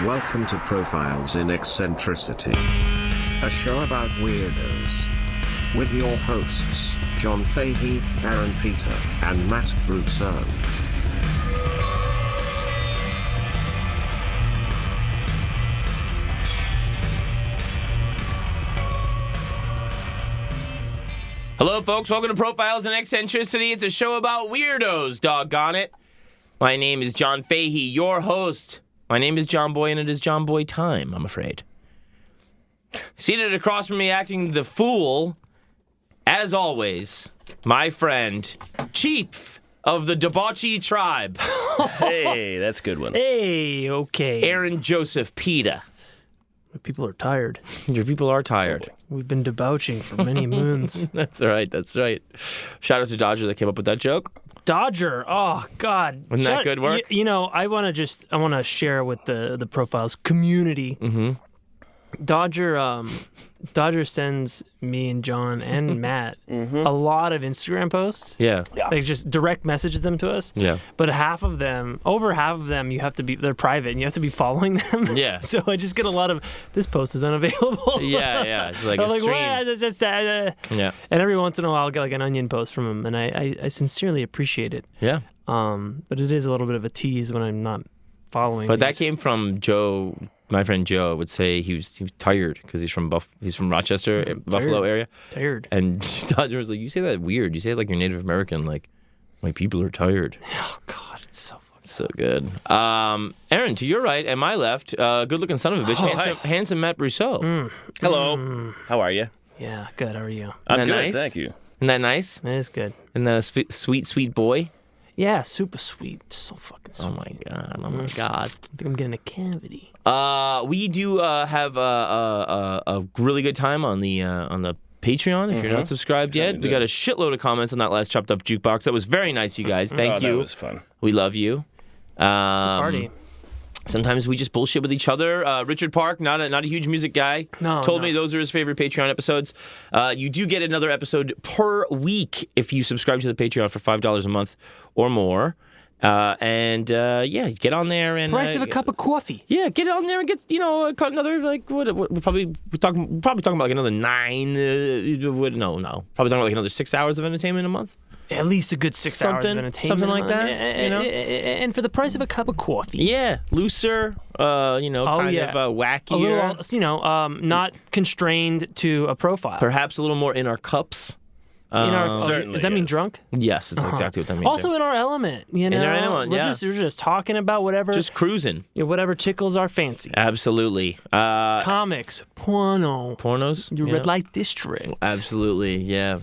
Welcome to Profiles in Eccentricity, a show about weirdos. With your hosts, John Fahey, Aaron Peter, and Matt Brousseau. Hello, folks. Welcome to Profiles in Eccentricity. It's a show about weirdos, doggone it. My name is John Fahey, your host. My name is John Boy, and it is John Boy time, I'm afraid. Seated across from me, acting the fool, as always, my friend, Chief of the WWII tribe. Hey, that's a good one. Hey, okay. Aaron Joseph Peta. People are tired. Your people are tired. We've been debauching for many moons. That's right, that's right. Shout out to Dodger that came up with that joke. Dodger, oh God, Wasn't that good work? You know, I want to share with the Profiles community. Mm-hmm. Dodger sends me and John and Matt a lot of Instagram posts. Yeah. Like just direct messages them to us. Yeah. But over half of them, they're private and you have to be following them. Yeah. So I just get a lot of, this post is unavailable. Yeah. It's like I'm a like, stream. "What? It's just, Yeah. And every once in a while, I'll get like an onion post from him, and I sincerely appreciate it. Yeah. But it is a little bit of a tease when I'm not following. But that these. came from Joe. My friend Joe would say he was tired because he's from Rochester, Buffalo area. Tired. And Dodger was like, "You say that weird. You say it like you're Native American. Like, my people are tired." Oh God, it's so fucking So good. Aaron, to your right and my left, good-looking son of a bitch, handsome Matt Brousseau. Hello. How are you? Yeah, good. How are you? I'm Isn't that good, nice? thank you. Isn't that nice? That is good. Isn't that a sweet boy? Yeah, super sweet. So fucking sweet. Oh my god. I think I'm getting a cavity. We do have a really good time on the Patreon. If you're not subscribed yet, we got a shitload of comments on that last chopped up jukebox. That was very nice, you guys. Thank you. That was fun. We love you. It's a party. Sometimes we just bullshit with each other. Richard Park, not a huge music guy, told me those are his favorite Patreon episodes. You do get another episode per week if you subscribe to the Patreon for $5 a month or more. Get on there and Price of a cup of coffee. Yeah, get on there and get another like we're probably talking about like another 9. Probably talking about like another 6 hours of entertainment a month. At least a good 6 hours of entertainment. Something like that, you know? And for the price of a cup of coffee. Yeah, looser, kind of wackier. A little, not constrained to a profile. Perhaps a little more in our cups. Certainly, does that mean drunk? Yes, that's exactly what that means. Also in our element, you know. In our element, we're just talking about whatever. Just cruising. Whatever tickles our fancy. Absolutely. Comics, Pornos? Your red light district. Absolutely, yeah.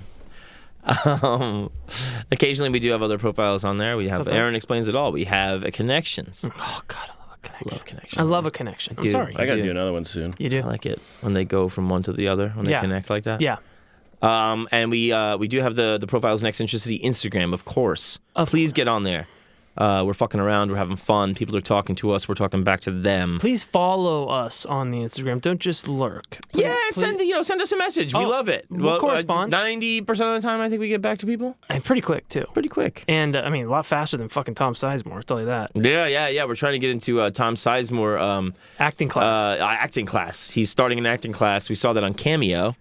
Occasionally we do have other profiles on there. We have Sometimes. Aaron Explains It All. We have Connections. Oh God, I love a connection. Love Connections. I love a connection. I'm Dude, sorry. I got to do another one soon. You do? I like it when they go from one to the other, when they connect like that. Yeah. And we do have the Profiles in Eccentricity Instagram, of course. Please get on there. We're fucking around. We're having fun. People are talking to us. We're talking back to them. Please follow us on the Instagram. Don't just lurk. Send us a message. We love it. We'll correspond. 90% of the time, I think we get back to people. And pretty quick too. Pretty quick. And a lot faster than fucking Tom Sizemore. I'll tell you that. Yeah. We're trying to get into Tom Sizemore Acting class. acting class. He's starting an acting class. We saw that on Cameo,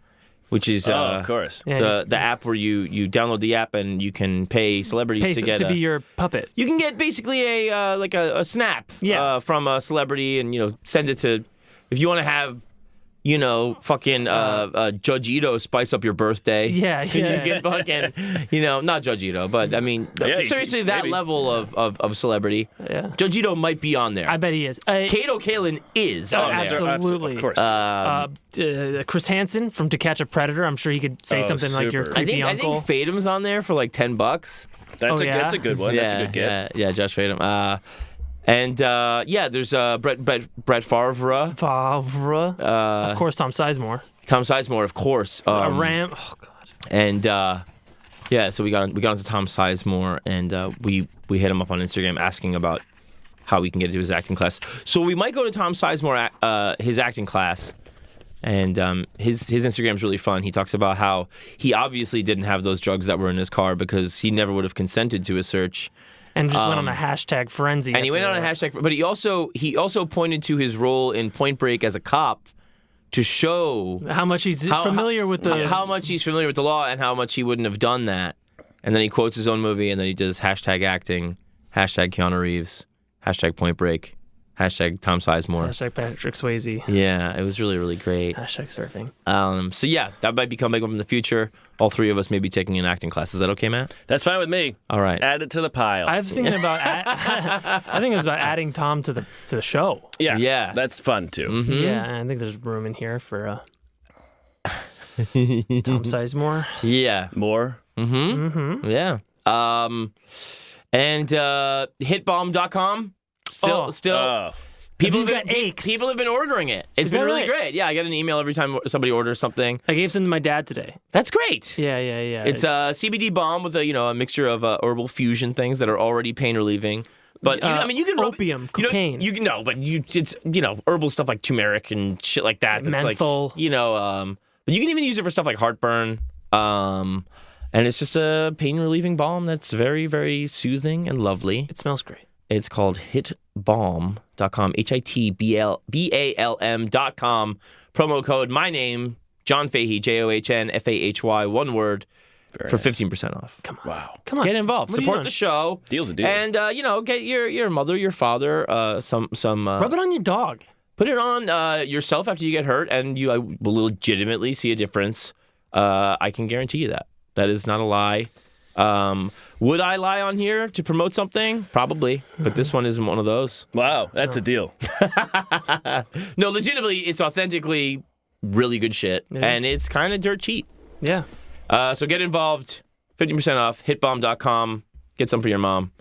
which is of course. Yeah, the app where you download the app and you can pay celebrities to be your puppet. You can get basically a snap from a celebrity and send it to, if you want to have fucking Judge Ito spice up your birthday. Yeah. You can fucking, not Judge Ito, but I mean, seriously, that level of celebrity. Yeah. Judge Ito might be on there. I bet he is. Kato Kalin is on there. Absolutely. Of course. Chris Hansen from To Catch a Predator. I'm sure he could say something like your super. creepy I uncle. think Fatum's on there for like $10. That's a good one. That's a good get. Yeah, Josh Fatum. There's Brett Favre. Of course, Tom Sizemore. Tom Sizemore, of course. A Ram. Oh God. And so we got into Tom Sizemore, and we hit him up on Instagram asking about how we can get into his acting class. So we might go to Tom Sizemore his acting class. And his Instagram's really fun. He talks about how he obviously didn't have those drugs that were in his car because he never would have consented to a search. And just went on a hashtag frenzy. And he went on a hashtag, but he also pointed to his role in Point Break as a cop to show how much he's familiar with the law and how much he wouldn't have done that. And then he quotes his own movie, and then he does hashtag acting, hashtag Keanu Reeves, hashtag Point Break, hashtag Tom Sizemore, hashtag Patrick Swayze. Yeah, it was really, really great. Hashtag surfing. So yeah, that might be coming up in the future. All three of us may be taking an acting class. Is that okay, Matt? That's fine with me. All right. Add it to the pile. I was thinking about. I think it was about adding Tom to the show. Yeah. That's fun too. Mm-hmm. Yeah, and I think there's room in here for Tom Sizemore. Yeah. More. Mm-hmm. Yeah. And hitbomb.com. Still. People have been ordering it. It's been really great. Yeah, I get an email every time somebody orders something. I gave some to my dad today. That's great. Yeah. It's a CBD balm with a mixture of herbal fusion things that are already pain relieving. But you can opium, cocaine. It's herbal stuff like turmeric and shit like that. That's menthol. But you can even use it for stuff like heartburn. And it's just a pain relieving balm that's very, very soothing and lovely. It smells great. It's called hitbalm.com, HITBALM.com. Promo code my name, John Fahey, JOHNFAHY, one word, for 15% off. Come on. Wow. Come on. Get involved. Support the show. Deal's a deal. And get your mother, your father, some rub it on your dog. Put it on yourself after you get hurt, and you will legitimately see a difference. I can guarantee you that. That is not a lie. Would I lie on here to promote something? Probably, but this one isn't one of those. Wow, that's a deal. No, legitimately, it's authentically really good shit, and it's kind of dirt cheap. Yeah. So get involved. 15% off. Hitbomb.com. Get some for your mom.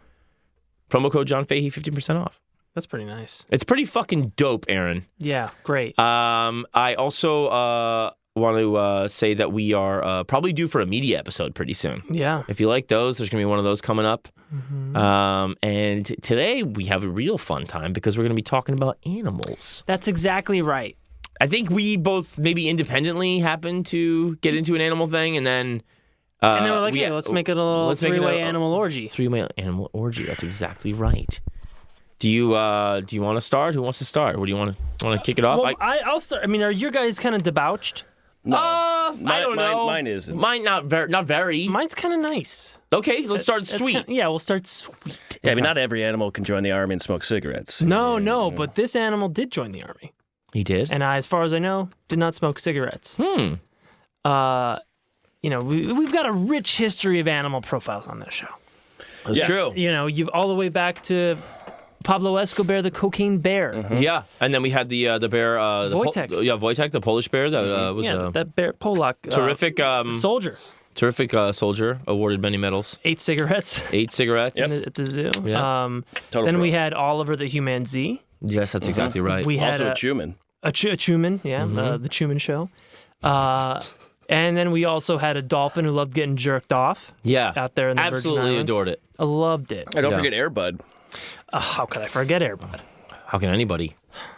Promo code John Fahey, 15% off. That's pretty nice. It's pretty fucking dope, Aaron. Yeah, great. I also want to say that we are probably due for a media episode pretty soon. Yeah. If you like those, there's going to be one of those coming up. Mm-hmm. And today we have a real fun time because we're going to be talking about animals. That's exactly right. I think we both maybe independently happened to get into an animal thing, and then we're like, hey, let's make it a little three-way animal orgy. Three-way animal orgy. That's exactly right. Do you want to start? Who wants to start? What do you want to kick it off? Well, I'll start. I mean, are your guys kind of debauched? No. I don't know. Mine isn't. Mine not very. Mine's kind of nice. Okay, let's start sweet. We'll start sweet. Yeah, I mean, not every animal can join the army and smoke cigarettes. No, but this animal did join the army. He did? And as far as I know, did not smoke cigarettes. We've got a rich history of animal profiles on this show. That's true. You've all the way back to Pablo Escobar, the cocaine bear. Mm-hmm. Yeah, and then we had the bear, Wojtek. Wojtek, the Polish bear that was that bear Polak, terrific soldier. Terrific soldier, awarded many medals. 8 cigarettes. 8 cigarettes at the zoo. Yeah. We had Oliver the Humanzee. Yes, that's exactly right. We had also a Chuman. A Chuman, yeah, the Chuman Show. And then we also had a dolphin who loved getting jerked off. Yeah, out there in the Virgin absolutely Islands. Adored it. I loved it. And don't forget Airbud. How could I forget Airbud? How can anybody?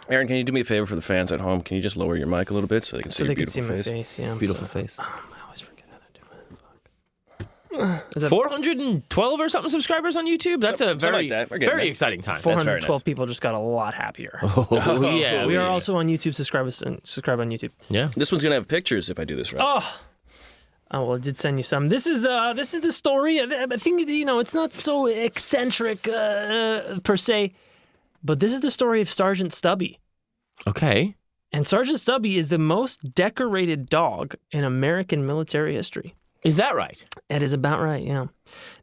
Aaron, can you do me a favor for the fans at home? Can you just lower your mic a little bit so they can see your beautiful face? My face? Yeah, beautiful face. I always forget how to do it. Fuck. 412 or something subscribers on YouTube. That's a very, very exciting time. 412 people just got a lot happier. Oh yeah, we are also on YouTube. Subscribe on YouTube. Yeah, this one's gonna have pictures if I do this right. Oh well, I did send you some. This is the story. I think it's not so eccentric per se, but this is the story of Sergeant Stubby. Okay. And Sergeant Stubby is the most decorated dog in American military history. Is that right? That is about right, yeah.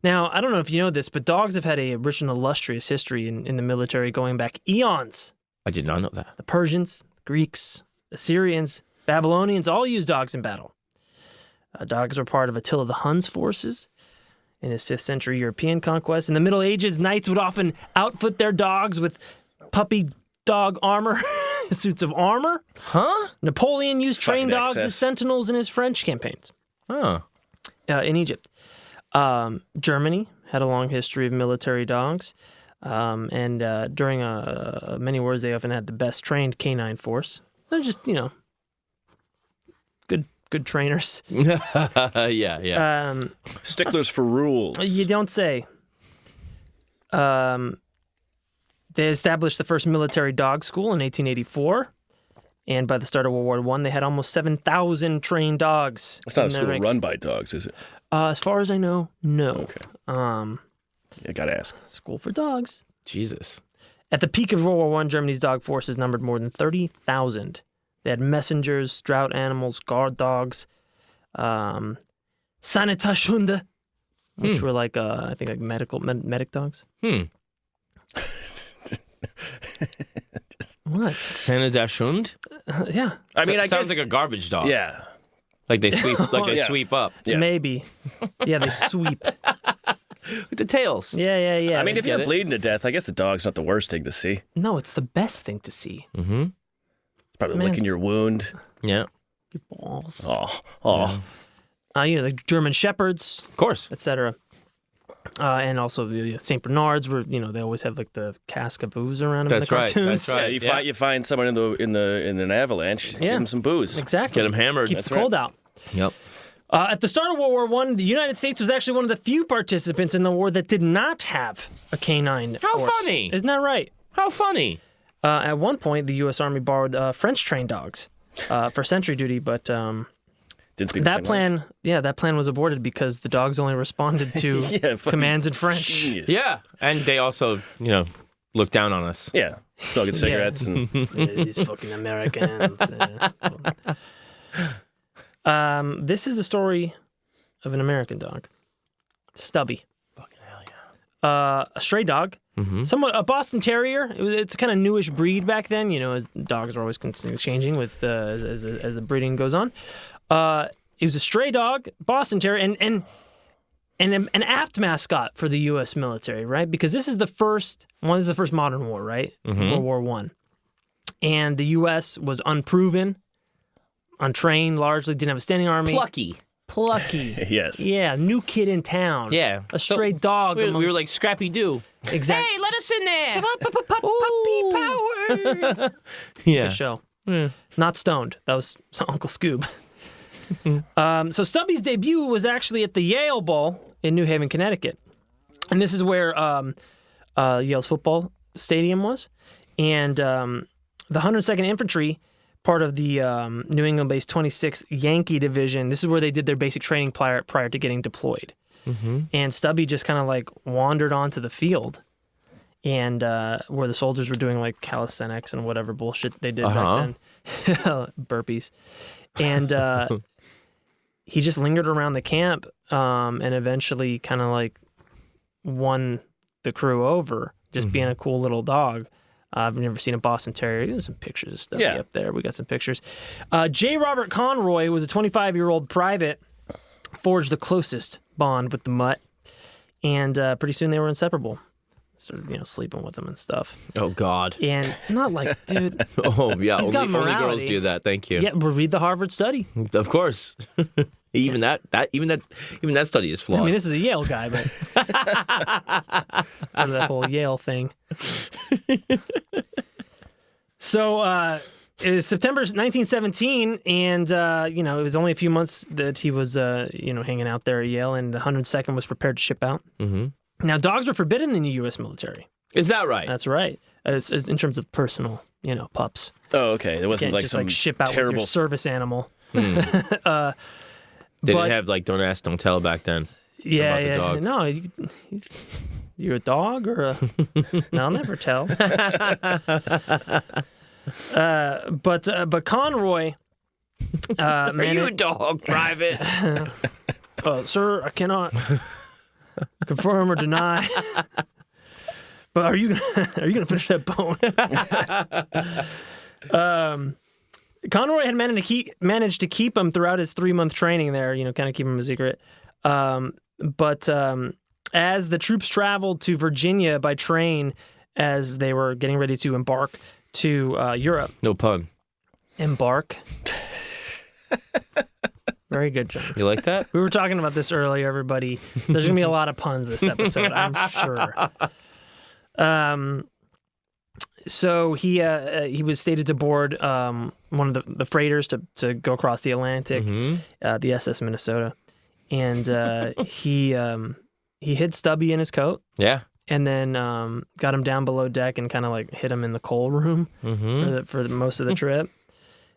Now, I don't know if you know this, but dogs have had a rich and illustrious history in the military going back eons. I did not know that. The Persians, the Greeks, Assyrians, Babylonians all used dogs in battle. Dogs were part of Attila the Hun's forces in his 5th century European conquest. In the Middle Ages, knights would often outfit their dogs with puppy dog armor, suits of armor. Huh? Napoleon used trained dogs as sentinels in his French campaigns. Huh. In Egypt. Germany had a long history of military dogs. And during many wars, they often had the best trained canine force. They're just, good trainers. Yeah. Sticklers for rules. You don't say. They established the first military dog school in 1884. And by the start of World War I, they had almost 7,000 trained dogs. It's not a school run by dogs, is it? As far as I know, no. Okay. I gotta ask. School for dogs. Jesus. At the peak of World War I, Germany's dog forces numbered more than 30,000. They had messengers, drought animals, guard dogs, Sanitätshunde, which were like, I think, like medic dogs. What? Sanitätshund? Yeah. I mean, I sounds guess like a garbage dog. yeah. Like they sweep. Like they sweep up Yeah. Maybe. Yeah, they sweep. with the tails. Yeah. I mean, if get you're it. bleeding to death, I guess the dog's not the worst thing to see. No, it's the best thing to see. Mm-hmm. Probably man's- licking your wound. Yeah. Your balls. Oh. The German Shepherds, Of course. etc. And also the St. Bernards, where they always have like the cask of booze around them That's in the right. cartoons. That's right. Yeah, you find someone in an avalanche, give them some booze. Exactly. Get them hammered. Keeps That's the cold right. out. Yep. At the start of World War I, the United States was actually one of the few participants in the war that did not have a canine How force. funny. Isn't that right? How funny. At one point, the U.S. Army borrowed French-trained dogs for sentry duty, but Didn't speak the that same plan, that plan was aborted because the dogs only responded to language. commands in French. Genius. Yeah. And they also, look down on us. Yeah. Smoking cigarettes and These fucking Americans. This is the story of an American dog, Stubby. Fucking hell yeah. A stray dog, somewhat a Boston Terrier. It's a kind of newish breed back then. As dogs are always constantly changing with as the breeding goes on. It was a stray dog, Boston Terrier, and an apt mascot for the U.S. military, right? Because this is the first modern war, right? World War I, and the U.S. was unproven, untrained, largely didn't have a standing army. Plucky. yes. Yeah, new kid in town. Yeah. A stray dog. We were amongst- like Scrappy Doo. exactly. Hey, let us in there. Puppy power. Yeah. Good show. Not stoned. That was Uncle Scoob. So Stubby's debut was actually at the Yale Bowl in New Haven, Connecticut. And this is where Yale's football stadium was. And the 102nd Infantry, part of the New England-based 26th Yankee Division, this is where they did their basic training prior to getting deployed. And Stubby just kind of like wandered onto the field, and where the soldiers were doing like calisthenics and whatever bullshit they did back then. Burpees. And he just lingered around the camp and eventually kind of like won the crew over, just being a cool little dog. I've never seen a Boston Terrier. There's some pictures of Stubby up there. We got some pictures. J. Robert Conroy was a 25-year-old private, forged the closest bond with the mutt, and pretty soon they were inseparable. Started, sleeping with him and stuff. Oh, God. And not like, dude. Oh, yeah. He's got Only girls morality. do that. Thank you. Yeah, but read the Harvard study. Of course. Even that study is flawed. I mean, this is a Yale guy, but that whole Yale thing. So it was September 1917, and it was only a few months that he was hanging out there at Yale, and the 102nd was prepared to ship out. Now, dogs were forbidden in the U.S. military. Is that right? That's right. As in terms of personal, pups. Oh, okay. There wasn't Can't like just some ship out with terrible your service animal. They but- didn't have like don't ask, don't tell back then. Yeah, about the yeah. dogs. No, you're a dog or a... No, I'll never tell. But Conroy... Are you a dog, Private? Sir, I cannot confirm or deny. But are you gonna finish that bone? Conroy had managed to keep him throughout his 3-month training there, kind of keep him a secret. But as the troops traveled to Virginia by train, as they were getting ready to embark to Europe. No pun. Embark. Very good, John. You like that? We were talking about this earlier, everybody. There's going to be a lot of puns this episode, I'm sure. So he was stated to board one of the freighters to go across the Atlantic, the SS Minnesota, and he hid Stubby in his coat. Yeah. and then got him down below deck and kind of like hid him in the coal room for most of the trip.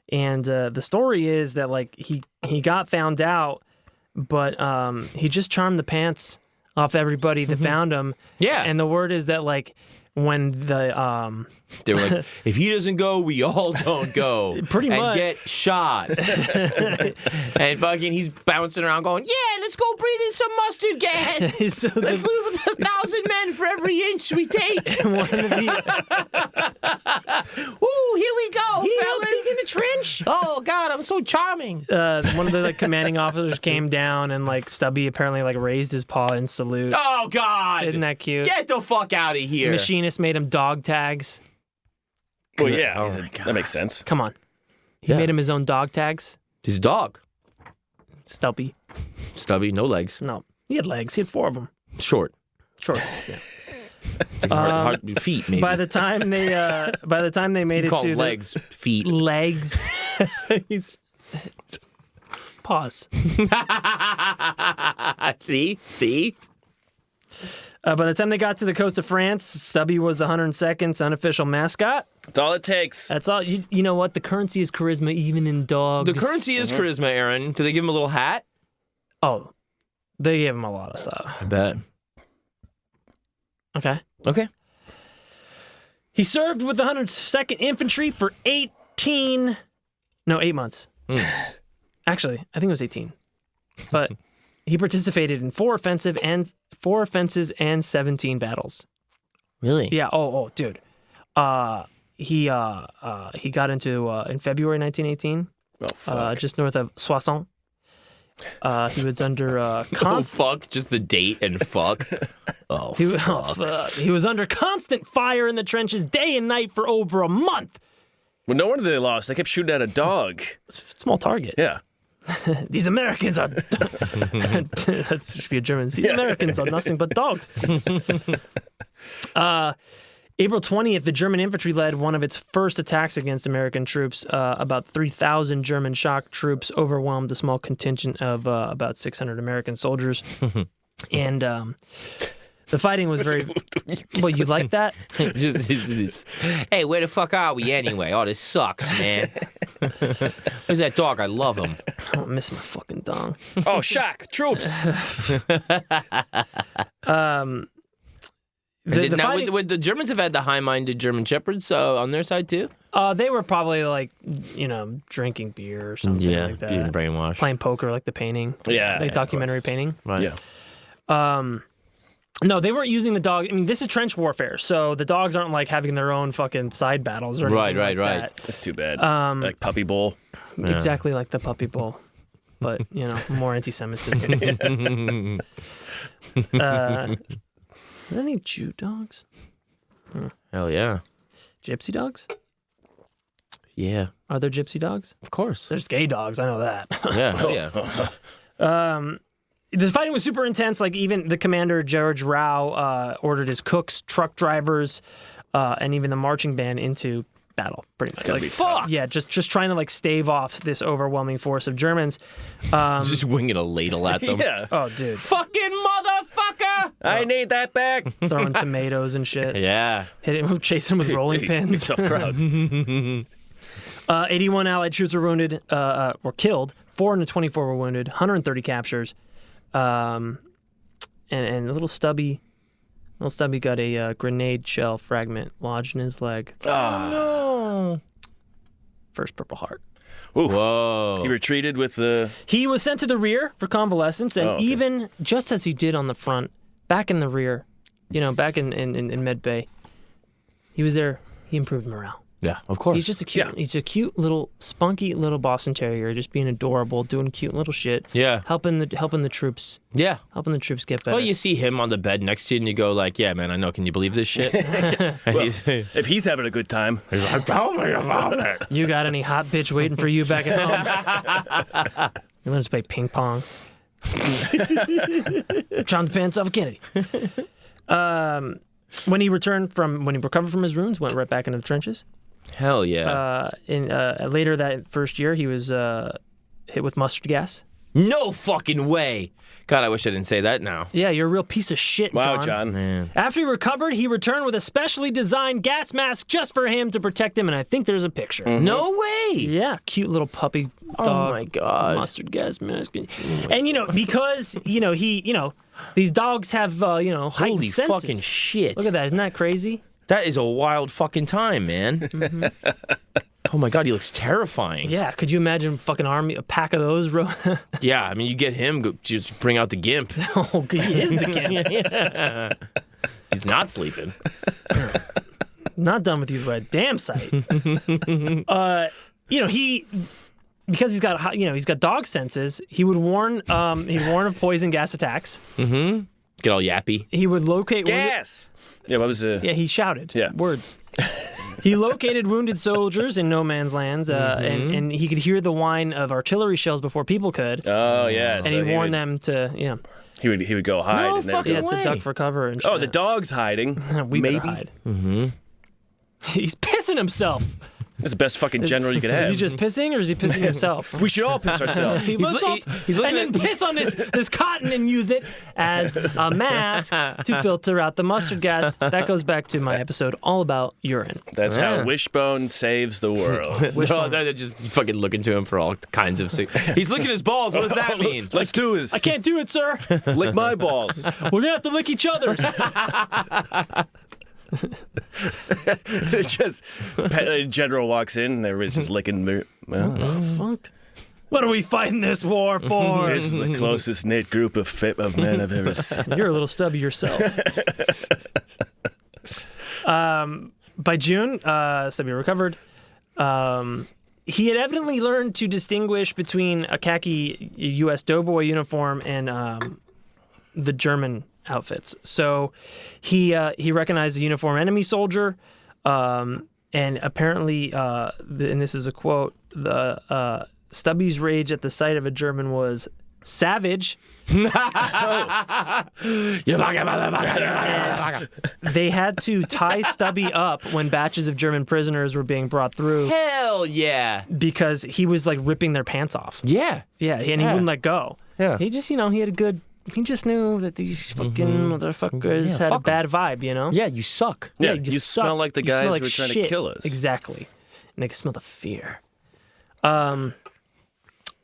And the story is that like he got found out, but he just charmed the pants off everybody that found him. Yeah. And the word is that like when the they were like, if he doesn't go, we all don't go. Pretty much. And get shot. And fucking he's bouncing around going, yeah, let's go breathe in some mustard gas. so Let's lose 1,000 men for every inch we take. one of the Ooh, here we go, fellas. in the trench. Oh, God, I'm so charming. One of the like commanding officers came down and like Stubby apparently like raised his paw in salute. Oh, God. Isn't that cute? Get the fuck out of here. Machinist made him dog tags. Well, yeah, Oh my God. that makes sense. Come on. He Yeah. made him his own dog tags. His dog. Stubby. Stubby, no legs. No. He had legs. He had 4 of them. Short. Short. Yeah. Hard feet, maybe. By the time they made You it call to legs feet. legs. He's pause. See? By the time they got to the coast of France, Stubby was the 102nd's unofficial mascot. That's all it takes. That's all. You know what? The currency is charisma, even in dogs. The currency is charisma, Aaron. Do they give him a little hat? Oh, they gave him a lot of stuff. I bet. Okay. He served with the 102nd Infantry for 8 months. Actually, I think it was 18. But he participated in 4 offenses and 17 battles. Really? Yeah. Oh, dude. He got into in February 1918, Oh, fuck. just north of Soissons. He was under Oh, fuck. Just the date and fuck. Oh, he was under constant fire in the trenches day and night for over a month. Well, no wonder they lost. They kept shooting at a dog. Small target. Yeah. These Americans are. That should be a German. These Americans are nothing but dogs. April 20th, the German infantry led one of its first attacks against American troops. About 3,000 German shock troops overwhelmed a small contingent of about 600 American soldiers. And the fighting was very... Well, you like that? just, hey, where the fuck are we anyway? Oh, this sucks, man. Where's that dog? I love him. I don't miss my fucking dong. Oh, shock! Troops! Would the Germans have had the high-minded German shepherds on their side too? They were probably like, drinking beer or something like that. being brainwashed. Playing poker, like the painting. Yeah. Like documentary painting. Right. Yeah. No, they weren't using the dog. I mean, this is trench warfare, so the dogs aren't like having their own fucking side battles or anything like that. That's too bad. Like Puppy Bowl. Exactly like the Puppy Bowl, but, more anti-Semitism. Are there any Jew dogs? Hell yeah. Gypsy dogs? Yeah. Are there gypsy dogs? Of course. There's gay dogs, I know that. Yeah. Hell yeah. The fighting was super intense. Like, even the commander, George Rao, ordered his cooks, truck drivers, and even the marching band into battle, pretty much. gotta Like, be Fuck! yeah, just trying to, like, stave off this overwhelming force of Germans. Just winging a ladle at them. Yeah. Oh, dude. Fucking motherfucker! I need that back. Throwing tomatoes and shit. Yeah. Chasing him with rolling pins. Tough crowd. 81 Allied troops were wounded, were killed. 424 were wounded. 130 captures. And little Stubby got a grenade shell fragment lodged in his leg. No. First Purple Heart. Ooh. Whoa. He retreated with the... He was sent to the rear for convalescence, and okay. even just as he did on the front, back in the rear, back in Med Bay, he was there. He improved morale. Yeah, of course. He's just a cute. He's a cute little spunky little Boston Terrier, just being adorable, doing cute little shit. Yeah. helping the troops. Yeah. Helping the troops get better. Well, you see him on the bed next to you, and you go like, "Yeah, man, I know. Can you believe this shit?" And he's If he's having a good time. like, "Tell me about it." You got any hot bitch waiting for you back at home? You want to play ping pong? John the Pants of Kennedy. When he recovered from his wounds, went right back into the trenches. Hell yeah. Later that first year, he was hit with mustard gas. No fucking way. God, I wish I didn't say that now. Yeah, you're a real piece of shit, Wow, John. John. Man. After he recovered, he returned with a specially designed gas mask just for him to protect him, and I think there's a picture. No way. Yeah, cute little puppy dog. Oh my God. Mustard gas mask. And, because, these dogs have, heightened Holy senses. fucking shit. Look at that. Isn't that crazy? That is a wild fucking time, man. Oh my God, he looks terrifying. Yeah, could you imagine fucking army, a pack of those? Yeah, I mean, you get him, just bring out the gimp. Oh, he is the kid. Yeah. He's not sleeping. Not done with you by a damn sight. Because he's got dog senses, he would warn of poison gas attacks. Mm-hmm. Get all yappy. He would locate Gas! Yeah, what was the... Yeah, he shouted. Yeah. Words. He located wounded soldiers in no man's lands, and he could hear the whine of artillery shells before people could. Oh, yeah. And he warned them to, He would go hide. No and then fucking go, to way. duck for cover and shit. oh, the dog's hiding. We better Maybe. hide. Mm-hmm. He's pissing himself. That's the best fucking general you could Is have. he just pissing, or is he pissing himself? We should all piss ourselves. He's looking and then piss on this cotton and use it as a mask to filter out the mustard gas. That goes back to my episode all about urine. That's how Wishbone saves the world. No, they're just fucking looking to him for all kinds of things. He's licking his balls. What does that mean? Let's do this. I can't do it, sir. Lick my balls. We're gonna have to lick each other's. Just general walks in. And they're just licking. Fuck. What are we fighting this war for? This is the closest knit group of men I've ever seen. You're a little stubby yourself. By June, Stubby recovered. He had evidently learned to distinguish between a khaki U.S. doughboy uniform and the German outfits. So he recognized a uniformed enemy soldier, and apparently, and this is a quote, Stubby's rage at the sight of a German was savage. You fucking motherfucker. They had to tie Stubby up when batches of German prisoners were being brought through Hell yeah. because he was like ripping their pants off. Yeah. Yeah, and he wouldn't let go. Yeah. He just, he had a good. He just knew that these fucking motherfuckers had a bad vibe, Yeah, you suck. Yeah, you you suck. smell like the You guys smell who like were trying to shit. kill us. Exactly. And they can smell the fear.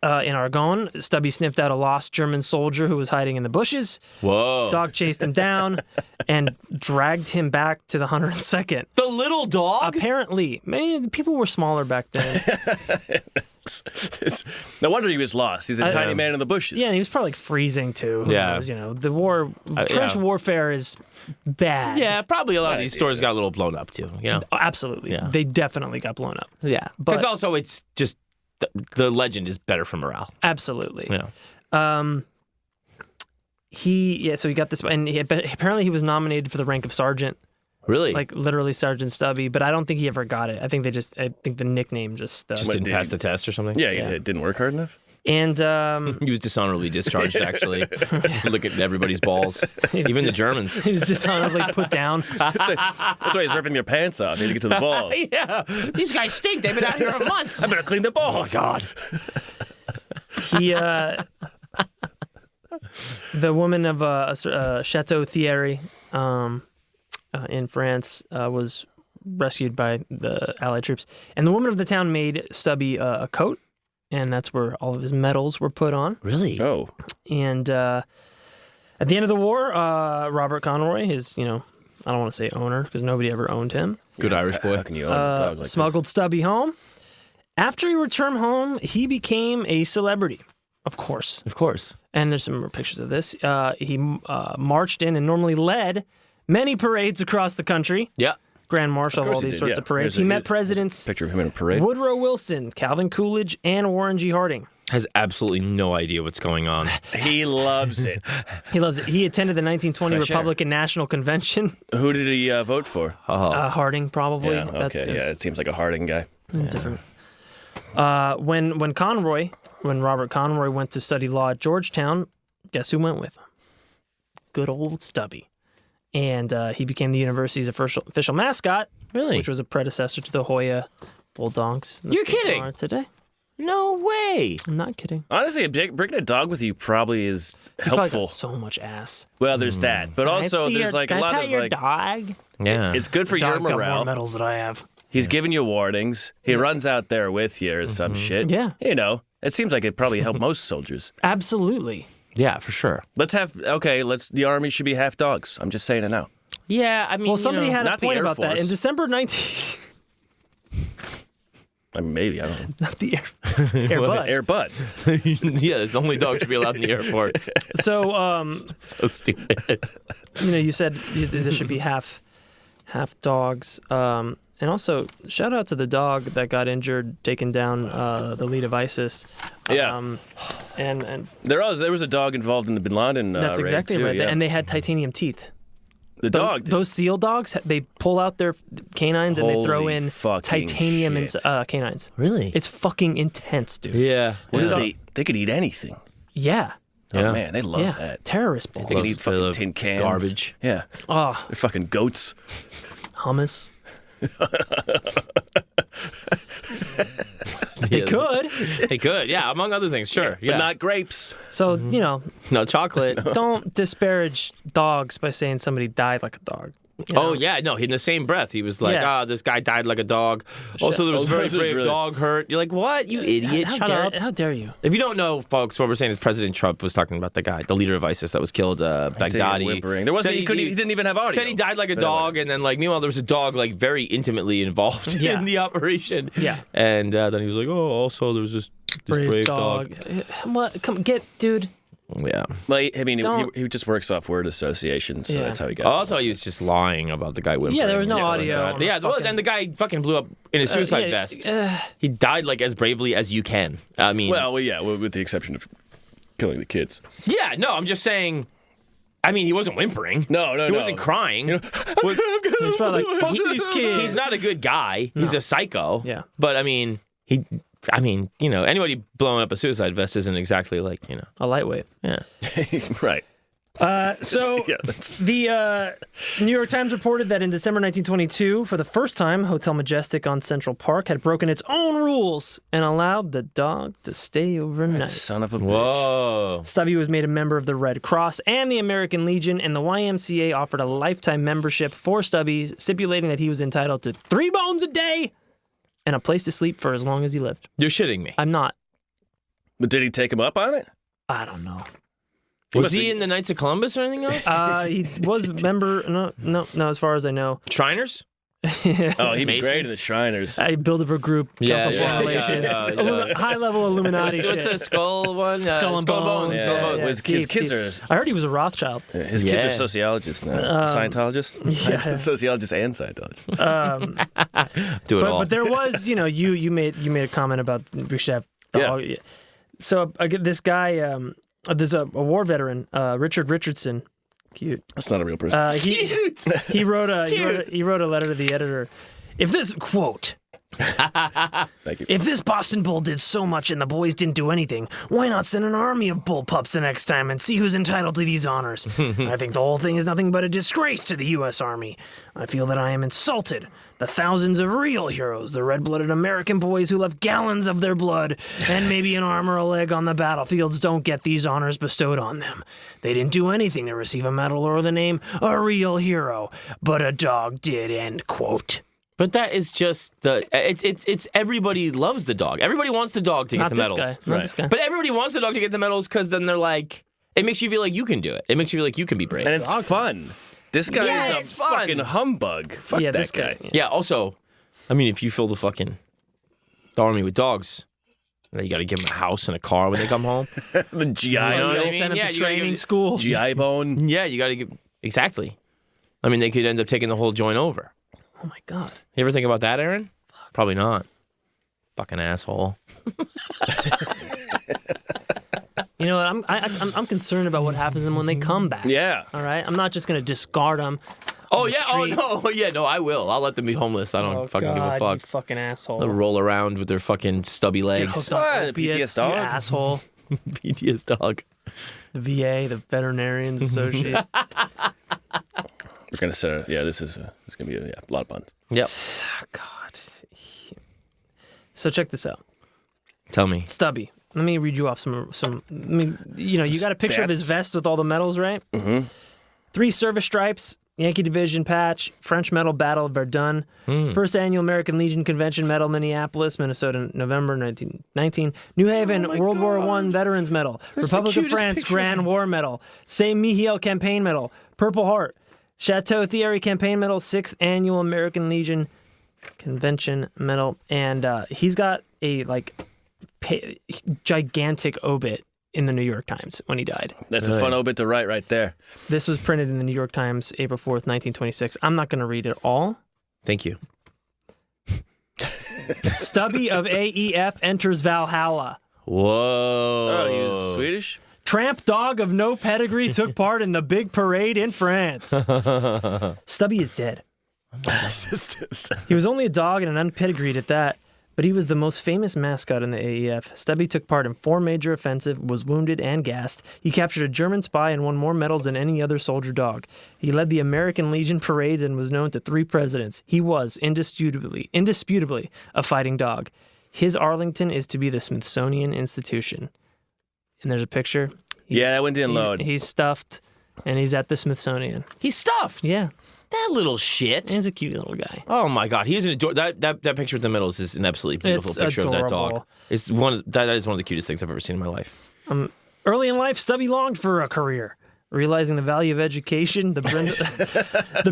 In Argonne, Stubby sniffed out a lost German soldier who was hiding in the bushes. Whoa. Dog chased him down and dragged him back to the 102nd. The little dog? Apparently, man, people were smaller back then. No wonder he was lost. He's a tiny man in the bushes. Yeah, and he was probably like freezing too. Who Yeah. knows, the war, trench warfare is bad. Yeah, probably a lot of these stores got a little blown up too, Absolutely. Yeah. They definitely got blown up. Yeah. But- Because also it's just, the legend is better for morale. Absolutely. Yeah. So he got this, and apparently he was nominated for the rank of sergeant, Really? like literally Sergeant Stubby, but I don't think he ever got it. I think the nickname just stuck. Just didn't pass the test or something? Yeah, it didn't work hard enough. And He was dishonorably discharged, actually. Look at everybody's balls. Even the Germans. he was dishonorably put down. That's why he's ripping their pants off. He had to get to the balls. Yeah. These guys stink. They've been out here for months. I better clean the balls. Oh, God. He, the woman of Chateau Thierry in France was rescued by the Allied troops. And the woman of the town made Stubby a coat, and that's where all of his medals were put on. Really? Oh. And at the end of the war, Robert Conroy, his, I don't want to say owner because nobody ever owned him, Good Irish boy. How can you own a dog like smuggled Stubby home. After he returned home, he became a celebrity, of course. Of course. And there's some more pictures of this. He marched in and normally led many parades across the country. Yeah. Grand Marshal of course all he these did, sorts yeah. of parades. Here's He met presidents this? Picture of him in a parade. Woodrow Wilson, Calvin Coolidge, and Warren G. Harding. Has absolutely no idea what's going on. He loves it. He loves it. He attended the 1920 Fresh air. Republican National Convention. Who did he vote for? Harding, probably. Yeah, okay, yeah, it seems like a Harding guy. Different. When Robert Conroy went to study law at Georgetown, guess who went with him? Good old Stubby. And he became the university's official mascot, Really? which was a predecessor to the Hoya Bulldogs. You're kidding. Are today. No way. I'm not kidding. Honestly, bringing a dog with you probably is You probably helpful. got so much ass. Well, there's that, but also there's like a lot of like. dog. Yeah. It's good for your Dog got more morale. medals than I have. He's giving you warnings. He runs out there with you or some shit. Yeah. You know, it seems like it probably helped most soldiers. Absolutely. Yeah, for sure. The army should be half dogs. I'm just saying it now. Yeah, I mean, Well, somebody had a not the point Air about that. Force. In December 19... I mean, maybe, I don't know. Not the Air Bud. Air Bud. yeah, there's only dogs should be allowed in the Air Force. So, So stupid. you said there should be half dogs. And also, shout out to the dog that got injured taking down the lead of ISIS. Yeah. And There was a dog involved in the Bin Laden that's raid exactly too, right. yeah. And they had titanium teeth. The dog. Those SEAL dogs, they pull out their canines and they throw Holy in fucking titanium shit. canines. Really? It's fucking intense, dude. Yeah. What do they? They could eat anything. Yeah. Oh man, they love Yeah. that. Terrorist balls. They can eat Full fucking of tin cans. garbage. Yeah. Oh, They're fucking goats. hummus. They could. They could, yeah, among other things, sure. Yeah. But not grapes. So, no chocolate. don't disparage dogs by saying somebody died like a dog. You know? Oh, yeah, no, in the same breath, he was like, Yeah. this guy died like a dog. Also, there was a very this is brave really- dog hurt. You're like, what? You idiot. How Shut dare, up. How dare you? If you don't know, folks, what we're saying is President Trump was talking about the leader of ISIS that was killed, Baghdadi. Whimpering. There wasn't. Said He didn't even have audio. Said he died like a dog, and then meanwhile there was a dog very intimately involved Yeah. in the operation. Yeah. And then he was like, also there was this brave dog. What? Come dude. Yeah. Like, I mean, Don't- he just works off word association, so Yeah. that's how he got. Also, he was just lying about the guy whimpering. Yeah, there was no Yeah, audio. on the Yeah, well, fucking- and the guy fucking blew up in a suicide vest. He died as bravely as you can. I mean, Well, yeah, with the exception of killing the kids. yeah, no, I'm just saying. I mean, he wasn't whimpering. No, He wasn't crying. He's probably like, fuck these kids. He's not a good guy. He's a psycho. Yeah. But I mean, anybody blowing up a suicide vest isn't exactly a lightweight. yeah. Right. So Yeah, that's the New York Times reported that in December 1922, for the first time, Hotel Majestic on Central Park had broken its own rules and allowed the dog to stay overnight. son of a bitch. Whoa. Stubby was made a member of the Red Cross and the American Legion, and the YMCA offered a lifetime membership for Stubby, stipulating that he was entitled to 3 bones a day and a place to sleep for as long as he lived. You're shitting me. I'm not. But did he take him up on it? I don't know. Was he in the Knights of Columbus or anything else? He was a member. No. As far as I know. Shriners? Oh, he'd be great in Masons? the Shriners. I Bilderberg Group, Council yeah, Foreign Relations, yeah. high-level Illuminati What's shit. the skull one? Skull and Bones. Skull and Bones. Yeah. His kids are I heard he was a Rothschild. his kids Yeah. are sociologists now. Scientologists? yeah. Sociologists and Scientologists. Do it all. But there was, you made a comment about we should have dog. Yeah. So I get this guy. There's a war veteran, Richard Richardson. Cute. That's not a real person. He wrote a letter to the editor. If this quote. Thank you. If this Boston Bull did so much and the boys didn't do anything, why not send an army of bull pups the next time and see who's entitled to these honors? I think the whole thing is nothing but a disgrace to the U.S. Army. I feel that I am insulted. The thousands of real heroes, the red-blooded American boys who left gallons of their blood and maybe an arm or a leg on the battlefields don't get these honors bestowed on them. They didn't do anything to receive a medal or the name a real hero, but a dog did, end quote. But that is just it's everybody loves the dog. Everybody wants the dog to get Not the this medals. guy. Not this guy. But everybody wants the dog to get the medals because then they're like, it makes you feel like you can do it. It makes you feel like you can be brave. And it's fun. This guy Yeah, is it's a fun. fucking humbug. Fuck Yeah, that this guy. guy. yeah. Also, I mean, if you fill the army with dogs, then you got to give them a house and a car when they come home. The GI, know what I mean? Send him Yeah, to you gotta training give- school. GI bone. Yeah, you got to give exactly. I mean, they could end up taking the whole joint over. Oh my God. You ever think about that, Aaron? Probably not. Fucking asshole. You know what? I'm concerned about what happens to them when they come back. Yeah. All right. I'm not just gonna discard them. Oh yeah. Oh no. Yeah. No. I will. I'll let them be homeless. I don't fucking give a You fuck. fucking asshole. They'll roll around with their fucking stubby Get legs. hooked on Ah, the opiates, PTS dog. you asshole. BTS dog. The VA, the Veterinarians Association. We're gonna set. This is gonna be a lot of fun. Yep. Oh, God. So check this out. Tell me. Stubby. Let me read you off some. You got a picture of his vest with all the medals, right? Mm-hmm. 3 service stripes, Yankee Division patch, French Medal, Battle of Verdun, First Annual American Legion Convention Medal, Minneapolis, Minnesota, November 1919, New Haven, World War I Veterans Medal, Republic of France Grand War Medal, Saint-Mihiel Campaign Medal, Purple Heart, Chateau Thierry Campaign Medal, 6th Annual American Legion Convention Medal, and he's got a gigantic obit in the New York Times when he died. That's a fun obit to write right there. This was printed in the New York Times, April 4th, 1926. I'm not going to read it all. Thank you. Stubby of AEF enters Valhalla. Whoa. Oh, he was Swedish? Tramp dog of no pedigree took part in the big parade in France. Stubby is dead. He was only a dog and an unpedigreed at that, but he was the most famous mascot in the AEF. Stubby took part in 4 major offensives, was wounded and gassed. He captured a German spy and won more medals than any other soldier dog. He led the American Legion parades and was known to 3 presidents. He was indisputably a fighting dog. His Arlington is to be the Smithsonian Institution. And there's a picture. That one didn't load. He's stuffed, and he's at the Smithsonian. He's stuffed. Yeah. That little shit. He's a cute little guy. Oh my God, he's an that picture with the medals is an absolutely beautiful picture of that dog. It's that is one of the cutest things I've ever seen in my life. Early in life, Stubby longed for a career. Realizing the value of education, the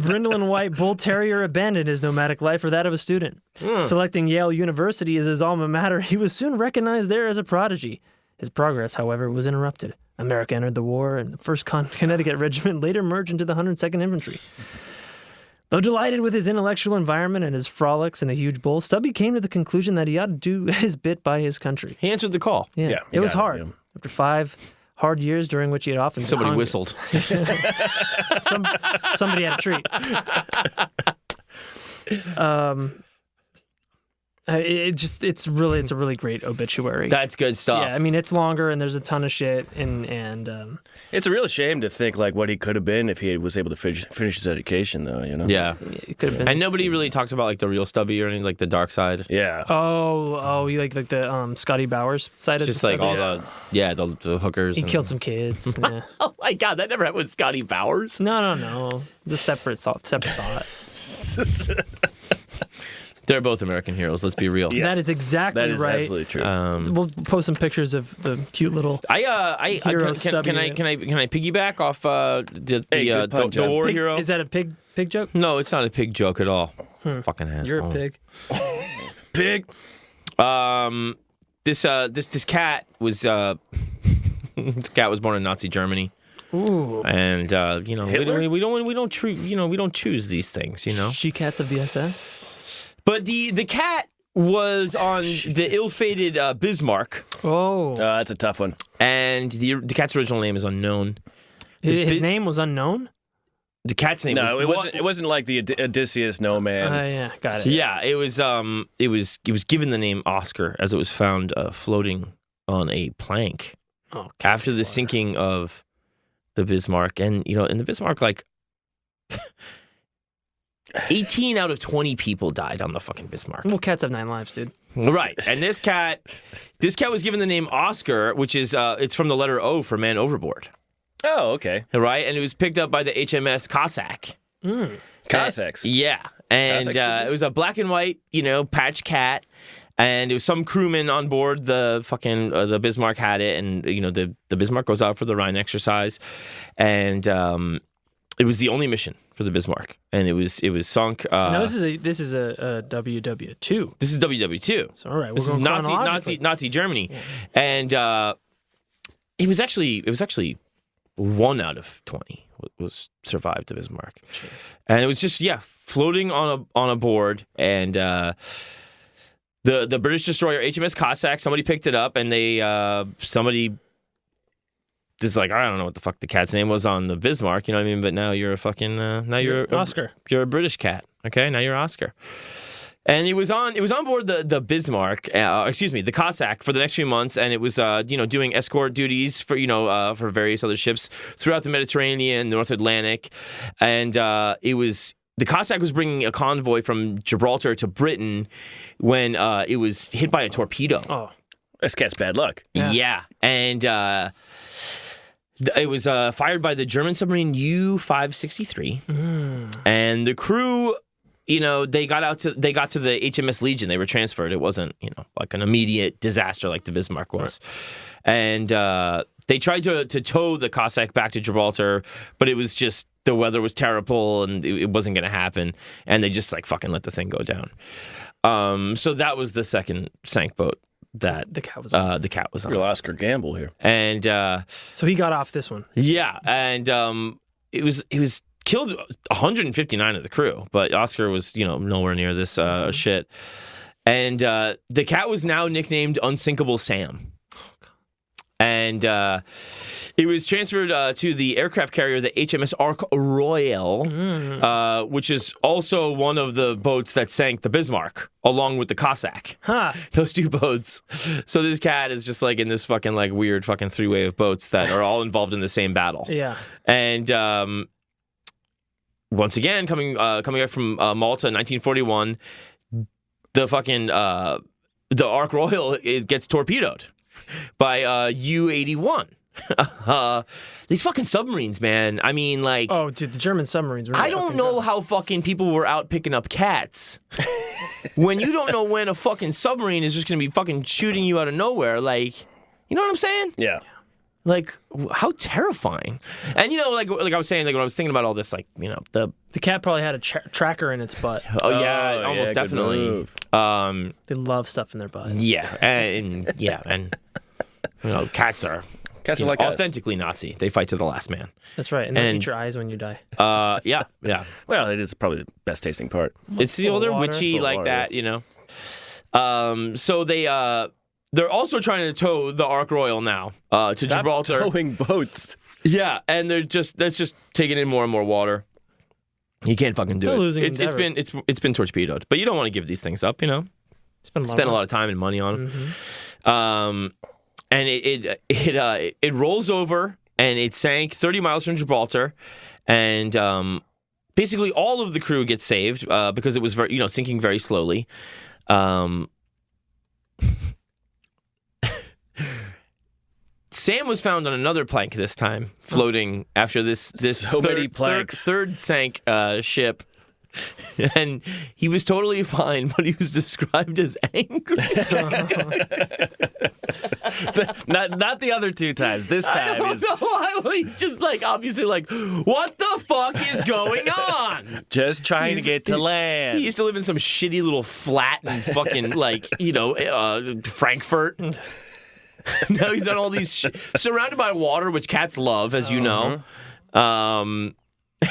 Brindle White Bull Terrier abandoned his nomadic life for that of a student. Selecting Yale University as his alma mater, he was soon recognized there as a prodigy. His progress, however, was interrupted. America entered the war, and the 1st Connecticut Regiment later merged into the 102nd Infantry. Though delighted with his intellectual environment and his frolics in the huge bull, Stubby came to the conclusion that he ought to do his bit by his country. He answered the call. Yeah, it was hard. After 5 hard years during which he had often Somebody whistled. Somebody had a treat. It's a really great obituary. That's good stuff. Yeah, I mean it's longer and there's a ton of shit and it's a real shame to think like what he could have been if he was able to finish his education, though. You know. Yeah, it could have been. And nobody really talks about like the real Stubby or anything, like the dark side. Yeah. You like the Scotty Bowers side of just the like all the hookers. He killed some kids. Yeah. Oh my God, that never happened with Scotty Bowers. No. It's a separate thought. They're both American heroes. Let's be real. Yes. That is exactly right. That is absolutely true. We'll post some pictures of the cute little. Can I piggyback off the war hero? Is that a pig joke? No, it's not a pig joke at all. Fucking asshole. You're a pig. Pig. This cat was this cat was born in Nazi Germany. Ooh. And we don't choose these things, you know. She cats of the SS. But the cat was on the ill-fated Bismarck. Oh, that's a tough one. And the cat's original name is unknown. His name was unknown? The cat's name it wasn't like the Odysseus No Man. Yeah, got it. Yeah, it was given the name Oscar as it was found floating on a plank after the sinking of the Bismarck. And in the Bismarck, like 18 out of 20 people died on the fucking Bismarck. Well, cats have 9 lives, dude. Right. And this cat was given the name Oscar, which is it's from the letter O for man overboard. Oh, okay. Right? And it was picked up by the HMS Cossack. Cossacks. Yeah. And it was a black and white, patch cat. And it was some crewman on board the fucking the Bismarck had it, and the Bismarck goes out for the Rhine exercise, and it was the only mission for the Bismarck, and it was sunk. No, this is a WW2. This is WW2. So, all right, this is Nazi Germany, and it was actually 1 out of 20 was survived the Bismarck, and it was just floating on a board, and the British destroyer HMS Cossack, somebody picked it up, and somebody. Just like, I don't know what the fuck the cat's name was on the Bismarck, you know what I mean? But now you're a fucking, you're Oscar. You're a British cat, okay? Now you're Oscar. And it was on board the Bismarck, the Cossack for the next few months, and it was, doing escort duties for, for various other ships throughout the Mediterranean, the North Atlantic, and the Cossack was bringing a convoy from Gibraltar to Britain when it was hit by a torpedo. Oh. This cat's bad luck. Yeah. And it was fired by the German submarine U-563. And the crew, they got to the HMS Legion. They were transferred. It wasn't, like an immediate disaster like the Bismarck was. And they tried to tow the Cossack back to Gibraltar, but it was just, the weather was terrible and it wasn't going to happen. And they just fucking let the thing go down. So that was the second sank boat that the cat was on. Real Oscar Gamble here. And so he got off this one. Yeah, and it was killed 159 of the crew, but Oscar was nowhere near this shit. And the cat was now nicknamed Unsinkable Sam. And it was transferred to the aircraft carrier, the HMS Ark Royal, which is also one of the boats that sank the Bismarck, along with the Cossack. Huh. Those two boats. So this cat is just in this fucking weird fucking three-way of boats that are all involved in the same battle. Yeah. And once again, coming up from Malta in 1941, the fucking the Ark Royal gets torpedoed by U-81. These fucking submarines, man. I mean, oh, dude, the German submarines. I don't know how fucking people were out picking up cats when you don't know when a fucking submarine is just gonna be fucking shooting you out of nowhere. You know what I'm saying? Yeah. How terrifying. And like I was saying, when I was thinking about all this, the cat probably had a tracker in its butt. Oh yeah, almost definitely. They love stuff in their butt. Yeah, and cats are like authentically Nazi. They fight to the last man. That's right, and they'll eat your eyes when you die. Yeah. Well, it is probably the best tasting part. It's they're witchy like that, So they're also trying to tow the Ark Royal now to Gibraltar. Towing boats. Yeah, and that's just taking in more and more water. You can't fucking do it. It's been torpedoed, but you don't want to give these things up, Spend a lot of time and money on them. Mm-hmm. And it rolls over and it sank 30 miles from Gibraltar, and basically all of the crew gets saved because it was sinking very slowly. Sam was found on another plank this time, floating after this many planks. third sank ship. And he was totally fine, but he was described as angry. Not the other two times. This time I don't know why. He's just obviously what the fuck is going on? Just trying to get to land. He used to live in some shitty little flat in fucking Frankfurt. Now he's on all these surrounded by water, which cats love, as you know.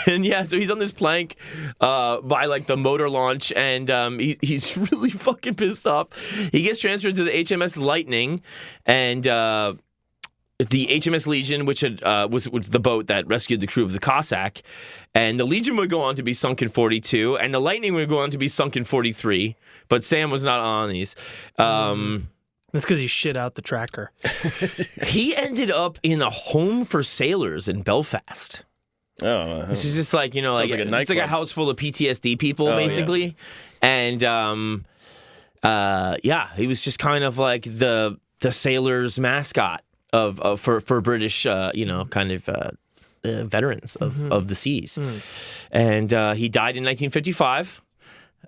And yeah, so he's on this plank by the motor launch, and he's really fucking pissed off. He gets transferred to the HMS Lightning, and the HMS Legion, which was the boat that rescued the crew of the Cossack, and the Legion would go on to be sunk in 42, and the Lightning would go on to be sunk in 43, but Sam was not on these. That's because he shit out the tracker. He ended up in a home for sailors in Belfast. Oh, this is just like a it's like a house full of PTSD people, basically. Yeah. And he was just kind of like the sailors' mascot for British veterans of the seas. And he died in 1955.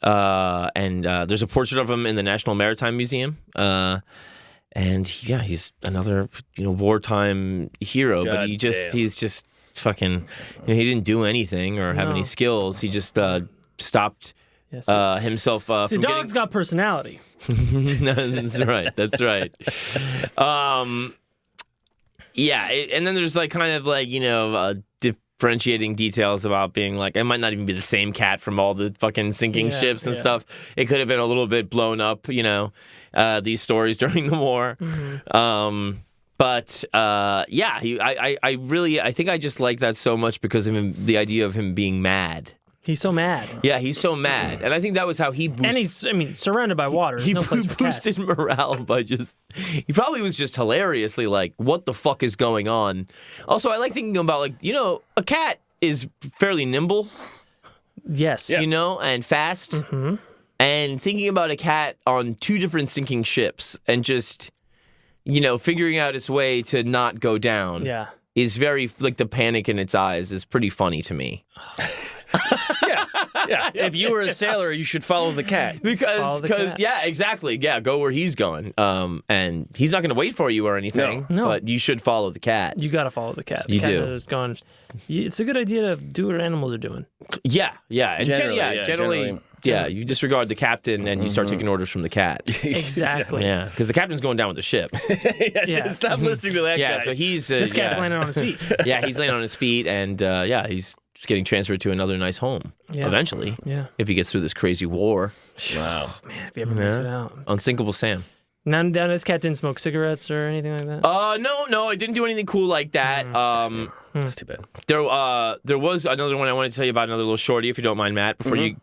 And there's a portrait of him in the National Maritime Museum. And he's another wartime hero, but he's just fucking, he didn't do anything or have any skills. He just stopped himself from See, dog's got personality. That's right. And then there's differentiating details about being it might not even be the same cat from all the fucking sinking ships and stuff. It could have been a little bit blown up, these stories during the war. But I think I just like that so much because of him, the idea of him being mad. He's so mad. Yeah, he's so mad. And I think that was how he boosted... And he's, surrounded by water. He no place for boosted cats. morale by he probably was just hilariously what the fuck is going on? Also, I like thinking about, a cat is fairly nimble. Yes. And fast. Mm-hmm. And thinking about a cat on two different sinking ships and just figuring out its way to not go down. Yeah. Is very like the panic in its eyes is pretty funny to me. Yeah. If you were a sailor, you should follow the cat. Because yeah, exactly. Yeah, go where he's going. And he's not going to wait for you or anything. No. But you should follow the cat. You got to follow the cat. The You cat do. is going, it's a good idea to do what animals are doing. Yeah. And Generally. yeah, you disregard the captain and you start taking orders from the cat. Exactly. Yeah, because the captain's going down with the ship. Yeah. Stop listening to that Yeah, guy. so he's This cat's landing on his feet. Yeah, he's laying on his feet, and he's just getting transferred to another nice home eventually. Yeah. If he gets through this crazy war. Wow. Man, if he ever makes it out. Unsinkable Sam. Now, this cat didn't smoke cigarettes or anything like that? No, I didn't do anything cool like that. That's too bad. There was another one I wanted to tell you about, another little shorty, if you don't mind, Matt, before you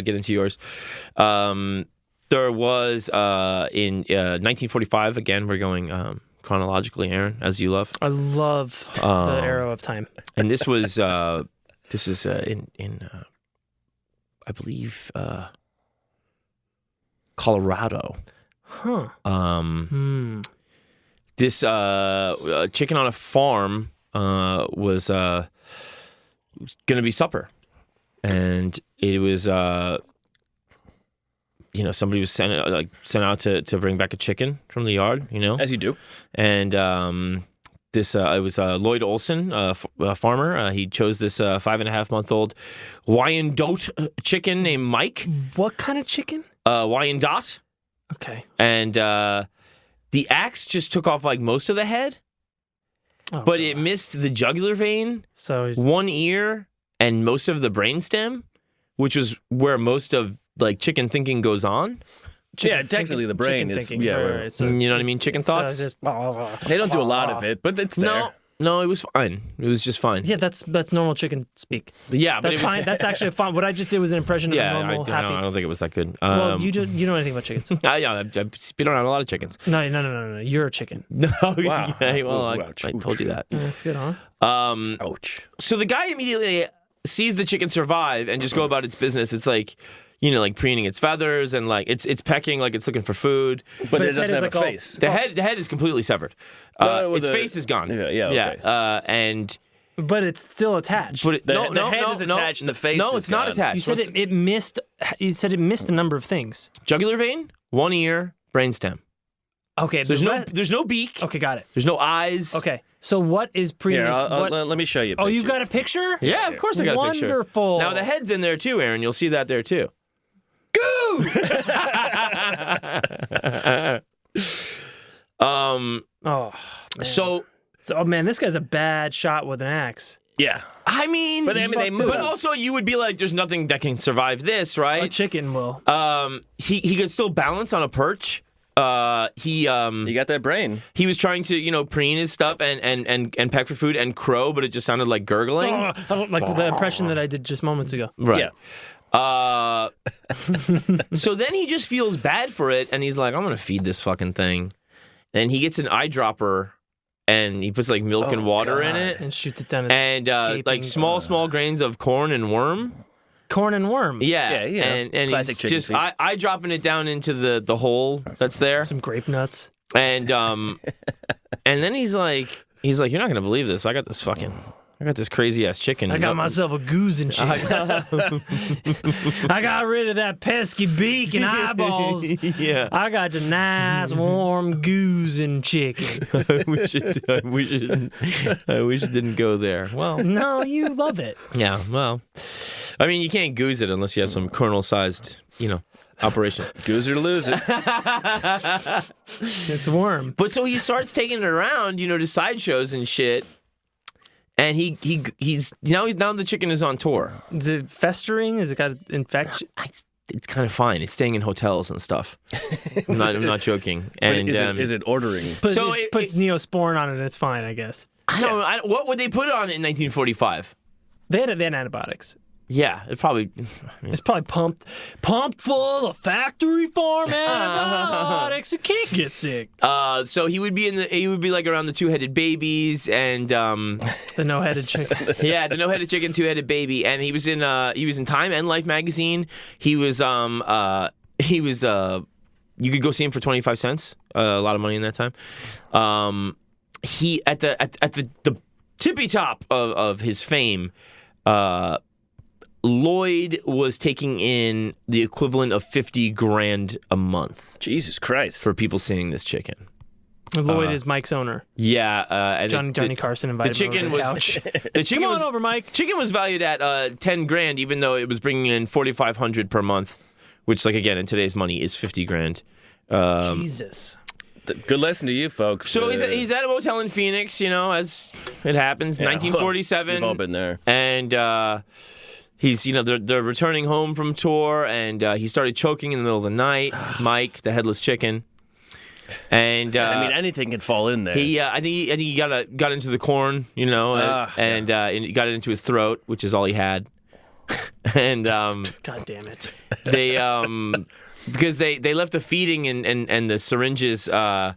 get into yours. There was in 1945. Again, we're going chronologically, Aaron, as you love. I love the arrow of time. And this was in I believe Colorado. Huh. This chicken on a farm was going to be supper, and it was somebody was sent out to bring back a chicken from the yard, As you do. and this it was Lloyd Olson, a farmer. He chose this 5.5-month-old Wyandotte chicken named Mike. What kind of chicken? Wyandotte. Okay. And the axe just took off like most of the head, but it missed the jugular vein, So he's one ear, and most of the brainstem, which was where most of like chicken thinking goes on. Technically the brain chicken is... thinking. Yeah, Right. So You know what I mean? Chicken thoughts? So just, They don't do a lot of it, but it's there. No, it was fine. It was just fine. yeah, that's normal chicken speak. Yeah, but That's it was, fine. That's actually fine. What I just did was an impression of a Yeah, normal, I happy. don't think it was that good. Well, you don't know anything about chickens. I've been around a lot of chickens. No. You're a chicken. No, Wow. yeah, well, Ooh, I ouch. told you that. Yeah, that's good, huh? Ouch. So the guy immediately sees the chicken survive and just go about its business. It's like, like preening its feathers and like it's pecking like it's looking for food. But it its head doesn't is have a like all- face. The head is completely severed. No, Its the- face is gone. Yeah, okay. And But it's still attached. but The head is attached, the face No, is it's not gone. attached. You said What's- it missed. You said it missed a number of things. jugular vein, one ear, brainstem. Okay. There's no beak. Okay, got it. There's no eyes. Okay. So what is pre? Here, what- let me show you a oh, you picture. got a picture? Yeah, of course I got a picture. Wonderful. Now the head's in there too, Aaron. You'll see that there too. Goo! Um. Oh. Man. So Oh man, this guy's a bad shot with an axe. Yeah. I mean, But, I mean, they move. But also, you would be like, "There's nothing that can survive this, A right?" chicken will. He could still balance on a perch. You got that brain. He was trying to preen his stuff and peck for food and crow, but it just sounded like gurgling. I don't like the impression that I did just moments ago. Right. Yeah. So then he just feels bad for it, and he's like, "I'm gonna feed this fucking thing." And he gets an eyedropper, and he puts like milk and water in it, And shoots it down his and like gaping, small grains of corn and worm. corn and worm. Yeah, Yeah, and classic he's chicken just feed. eye dropping it down into the hole that's there, Some grape nuts. and then he's like, "You're not gonna believe this. I got this crazy ass chicken. I got myself a goose and shit. I got rid of that pesky beak and eyeballs. Yeah, I got the nice warm goose and chicken. I wish it didn't go there. Well, No, you love it. yeah, well, I mean, you can't goose it unless you have some kernel-sized, operation. Goose or to lose it. It's warm. But so he starts taking it around, to sideshows and shit. And he's now the chicken is on tour. Is it festering? Has it got infection? It's kind of fine. It's staying in hotels and stuff. I'm not joking. And Is it ordering? So It puts Neosporin on it and it's fine, I guess. I don't know. What would they put on it in 1945? They had antibiotics. Yeah, it probably. It's probably pumped full of factory farm antibiotics. It can't get sick. So he would be like around the two-headed babies and The no-headed chicken. yeah, the no-headed chicken, two-headed baby, and he was in Time and Life magazine. He was You could go see him for 25 cents. A lot of money in that time. He at the tippy top of his fame. Lloyd was taking in the equivalent of $50,000 a month. Jesus Christ. For people seeing this chicken. Lloyd is Mike's owner. Yeah, and Johnny Carson invited him over to the couch. The chicken Come on was over, Mike. Chicken was valued at $10,000, even though it was bringing in $4,500 per month, which, like again, in today's money, is $50,000. Jesus. Good lesson to you, folks. So he's at a motel in Phoenix, as it happens, 1947. We've all been there. And he's, they're returning home from tour, and he started choking in the middle of the night. Mike, the headless chicken. And anything could fall in there. I think he got into the corn, and he got it into his throat, which is all he had. And God damn it. They because they left the feeding and the syringes at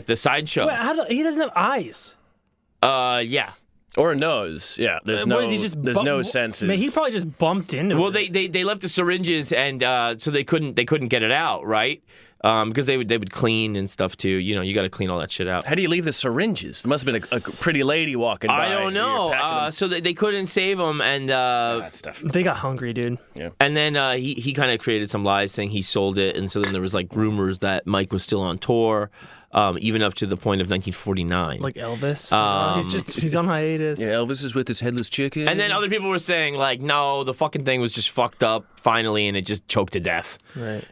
the sideshow. Wait, he doesn't have eyes. Yeah. Or a nose. Yeah. There's no senses. Man, he probably just bumped into it. They left the syringes, and so they couldn't get it out, right? Because they would clean and stuff too. You got to clean all that shit out. How do you leave the syringes? There must have been a pretty lady walking by. I don't know. So they couldn't save them, and that stuff. They got hungry, dude. Yeah. And then he kind of created some lies saying he sold it, and so then there was like rumors that Mike was still on tour, even up to the point of 1949. Like Elvis. He's on hiatus. Yeah, Elvis is with his headless chicken. And then other people were saying like, no, the fucking thing was just fucked up finally, and it just choked to death. Right.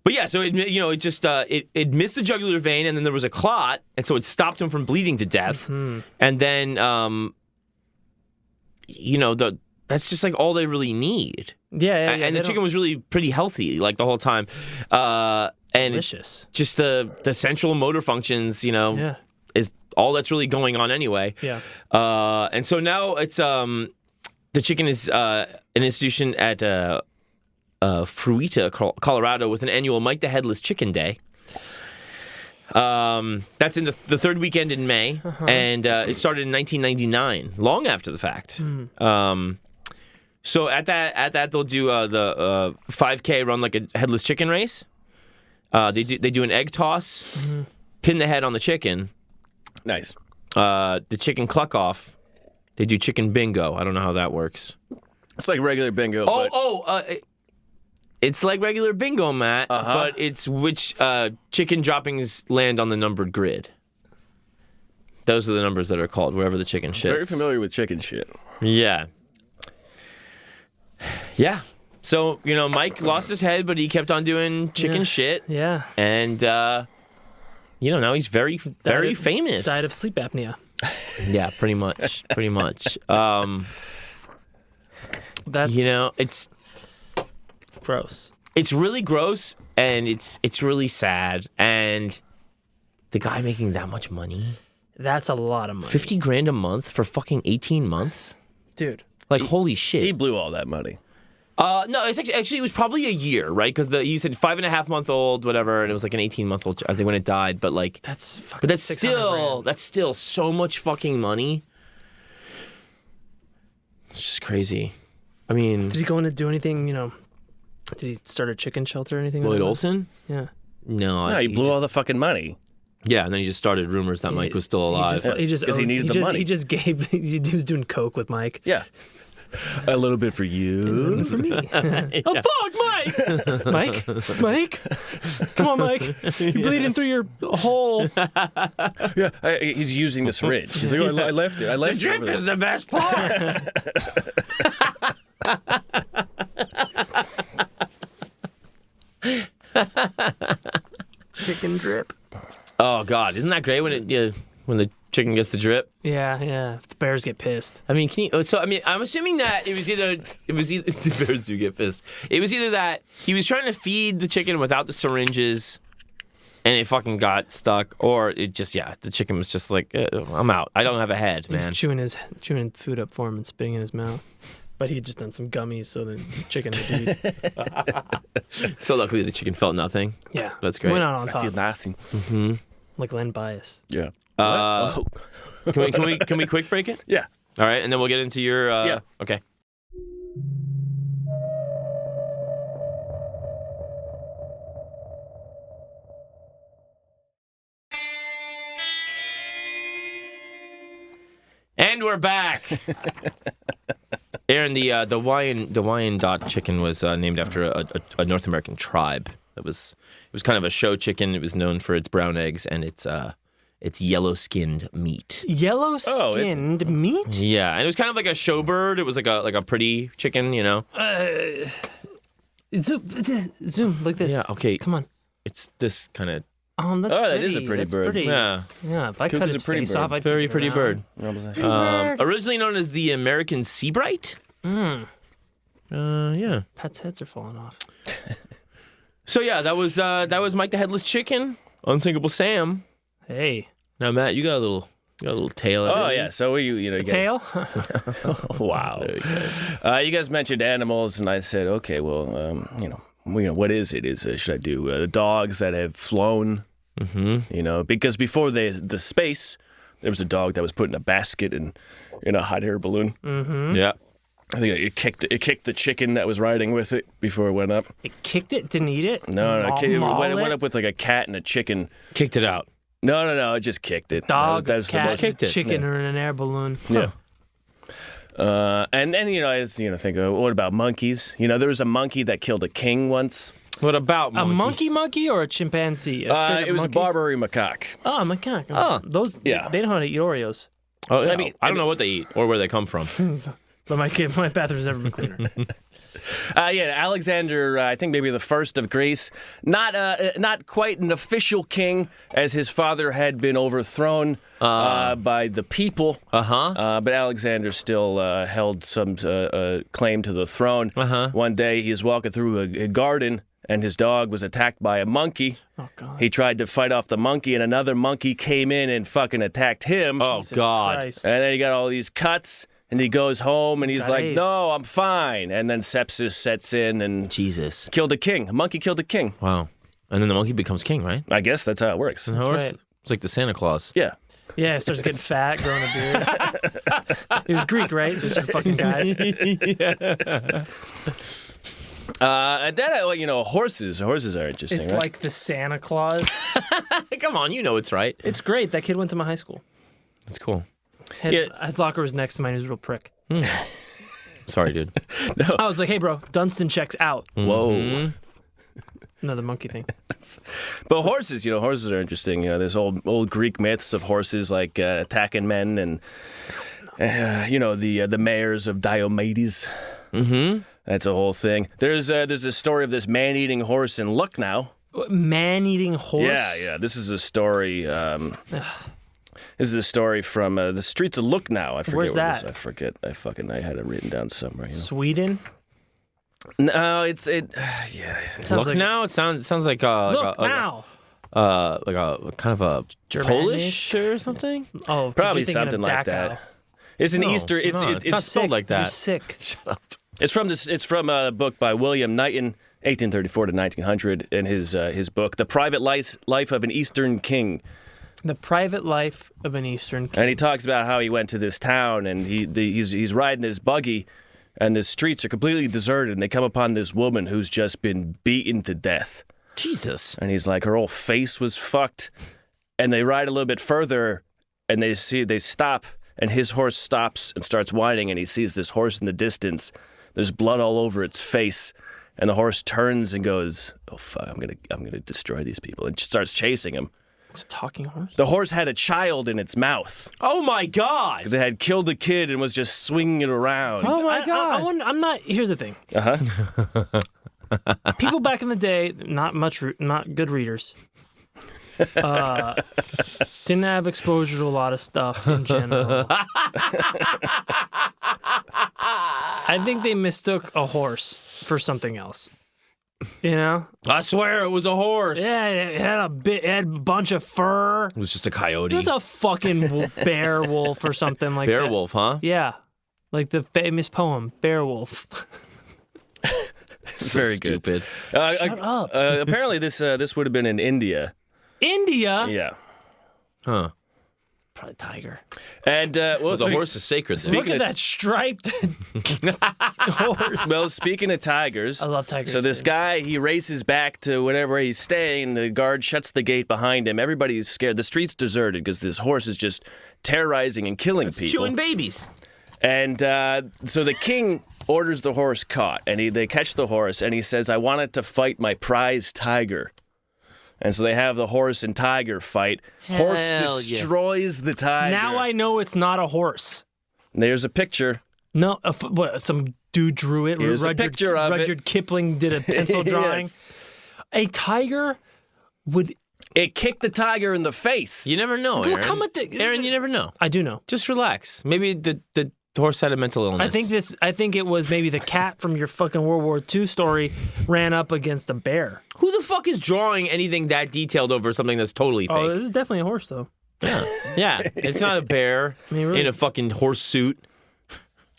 But yeah, so it missed the jugular vein, and then there was a clot, and so it stopped him from bleeding to death. Mm-hmm. And then, that's just like all they really need. Yeah. And the chicken was really pretty healthy, like the whole time. And delicious. Just the central motor functions, is all that's really going on anyway. Yeah. And so now it's the chicken is an institution at Fruita, Colorado, with an annual Mike the Headless Chicken Day. That's in the third weekend in May, and it started in 1999, long after the fact. So at that they'll do the 5K run like a headless chicken race. They do an egg toss, pin the head on the chicken. Nice. The chicken cluck off. They do chicken bingo. I don't know how that works. It's like regular bingo. It's like regular bingo, Matt, but it's which chicken droppings land on the numbered grid. Those are the numbers that are called wherever the chicken shits. Very familiar with chicken shit. Yeah. Yeah. So, Mike lost his head, but he kept on doing chicken shit. Yeah. And, now he's very, very famous. Died of sleep apnea. Yeah, pretty much. Pretty much. That's... it's... gross. It's really gross, and it's really sad. And the guy making that much money, that's a lot of money. $50,000 a month for fucking 18 months, dude. Like holy shit. He blew all that money. No, it's actually it was probably a year, right? Because you said 5.5 month old, whatever, and it was like an 18-month old. I think when it died, but like that's fucking. But that's still so much fucking money. It's just crazy. I mean, did he go in to do anything? Did he start a chicken shelter or anything? Lloyd Olsen? Yeah. No, he blew all the fucking money. Yeah, and then he just started rumors that Mike was still alive. He just because he needed the money. He just gave. He was doing coke with Mike. Yeah. A little bit for you. A little bit for me. Oh, fuck, Mike! Mike! Come on, Mike. You're bleeding through your hole. Yeah, he's using the syringe. He's like, I left it. The drip is the best part. Chicken drip. Oh, God. Isn't that great when the chicken gets the drip? Yeah. The bears get pissed. I mean, I'm assuming that it was either the bears do get pissed. It was either that he was trying to feed the chicken without the syringes, and it fucking got stuck, or it just the chicken was just like, I'm out. I don't have a head, man. He was chewing food up for him and spitting in his mouth. But he had just done some gummies, so the chicken had to eat. So luckily the chicken felt nothing. Yeah, that's great. Went out on top. I feel nothing. Mm-hmm. Like Len Bias. Yeah. Can we quick break it? Yeah. All right, and then we'll get into your. Yeah. Okay. And we're back. Aaron, the Wyandotte chicken was named after a North American tribe. It was kind of a show chicken. It was known for its brown eggs and its yellow-skinned meat. Yellow-skinned meat? Yeah, and it was kind of like a show bird. It was like a pretty chicken, you know. Zoom like this. Yeah. Okay. Come on. It's this kind of. That's that is a pretty bird. Pretty. Yeah. Yeah. If I cut its pretty face bird. off, I'd Very keep it pretty bird. around. Originally known as the American Seabright. Yeah. Pets' heads are falling off. So yeah, that was Mike the Headless Chicken, Unsinkable Sam. Hey. Now Matt, you got a little tail. Oh yeah, so you know, A you guys, tail? wow. You guys mentioned animals, and I said, okay, well, what is it? Should I do dogs that have flown? Mm-hmm. You know, because before the space, there was a dog that was put in a basket and in a hot air balloon. Mm-hmm. Yeah. I think it kicked the chicken that was riding with it before it went up. It kicked it? Didn't eat it? No, it went up with like a cat and a chicken. Kicked it out. No, it just kicked it. Dog, that was cat, the most, chicken, or in an air balloon. Yeah. And then I think, what about monkeys? You know, there was a monkey that killed a king once. What about monkeys? A monkey or a chimpanzee? It was a Barbary macaque. Oh, a macaque. Oh. Those, Yeah. They know how to eat Oreos. Oh, yeah. I don't know what they eat or where they come from. But my bathroom's never been cleaner. Alexander, I think maybe the first of Greece. Not quite an official king, as his father had been overthrown by the people. But Alexander still held some claim to the throne. One day he was walking through a garden, and his dog was attacked by a monkey. Oh, God. He tried to fight off the monkey, and another monkey came in and fucking attacked him. Oh, Jesus God. Christ. And then he got all these cuts. And he goes home and he's Got like, AIDS. no, I'm fine. And then sepsis sets in and Jesus. killed a king. A monkey killed a king. Wow. And then the monkey becomes king, right? I guess that's how it works. How it works? right. It's like the Santa Claus. Yeah. Yeah, it starts getting fat, growing a beard. He was Greek, right? So he's fucking guys. And then, horses. Horses are interesting, It's right? like the Santa Claus. Come on, you know it's right. It's great. That kid went to my high school. It's cool. His locker was next to mine. He was a real prick. Sorry, dude. I was like, hey, bro, Dunstan checks out. Whoa. Another monkey thing. But horses are interesting. You know, there's old Greek myths of horses like attacking men and, the mares of Diomedes. Mm-hmm. That's a whole thing. There's a story of this man-eating horse in Lucknow. Man-eating horse? Yeah. This is a story. This is a story from the streets of Lucknow. I forget Where's where it is. that? I forget. I had it written down somewhere. Sweden? No, yeah. Sounds like, now it sounds like look now. like a kind of a Germanic? Polish or something. Oh, Probably you're thinking of something like Dachau. that. It's an No, Easter. it's not spelled like You're that. sick. Shut up. It's from a book by William Knighton, 1834 to 1900, in his book, The Private Life of an Eastern King. The private life of an Eastern king. And he talks about how he went to this town and he's riding his buggy, and the streets are completely deserted, and they come upon this woman who's just been beaten to death. Jesus. And he's like, her whole face was fucked. And they ride a little bit further, and they stop, and his horse stops and starts whining, and he sees this horse in the distance. There's blood all over its face, and the horse turns and goes, "Oh fuck, I'm gonna destroy these people," and starts chasing him. It's a talking horse? The horse had a child in its mouth Oh my God. because it had killed a kid and was just swinging it around. Oh my God. I'm not. Here's the thing. Uh-huh. People back in the day, not good readers. Didn't have exposure to a lot of stuff in general. I think they mistook a horse for something else. You know? I swear it was a horse. Yeah, it had a bunch of fur. It was just a coyote. It was a fucking bear wolf or something like that. Beowulf, huh? Yeah. Like the famous poem, Beowulf. It's very stupid. good. Shut up. Apparently, this would have been in India. India? Yeah. Huh. Probably tiger. And The horse is sacred. Then. Look at that striped horse. Well, speaking of tigers, I love tigers. So this guy, he races back to whatever he's staying. The guard shuts the gate behind him. Everybody's scared. The street's deserted because this horse is just terrorizing and killing people. Chewing babies. And so the king orders the horse caught, and they catch the horse, and he says, I want it to fight my prize tiger. And so they have the horse and tiger fight. Horse destroys the tiger. Now I know it's not a horse. And there's a picture. No, what? Some dude drew it. Here's a picture of it. Rudyard Kipling did a pencil drawing. Yes. A tiger would. It kicked the tiger in the face. You never know, Aaron. Aaron, you never know. I do know. Just relax. Maybe the horse had a mental illness. I think it was maybe the cat from your fucking World War II story ran up against a bear. Who the fuck is drawing anything that detailed over something that's totally fake? Oh, this is definitely a horse, though. Yeah, it's not a bear really- in a fucking horse suit.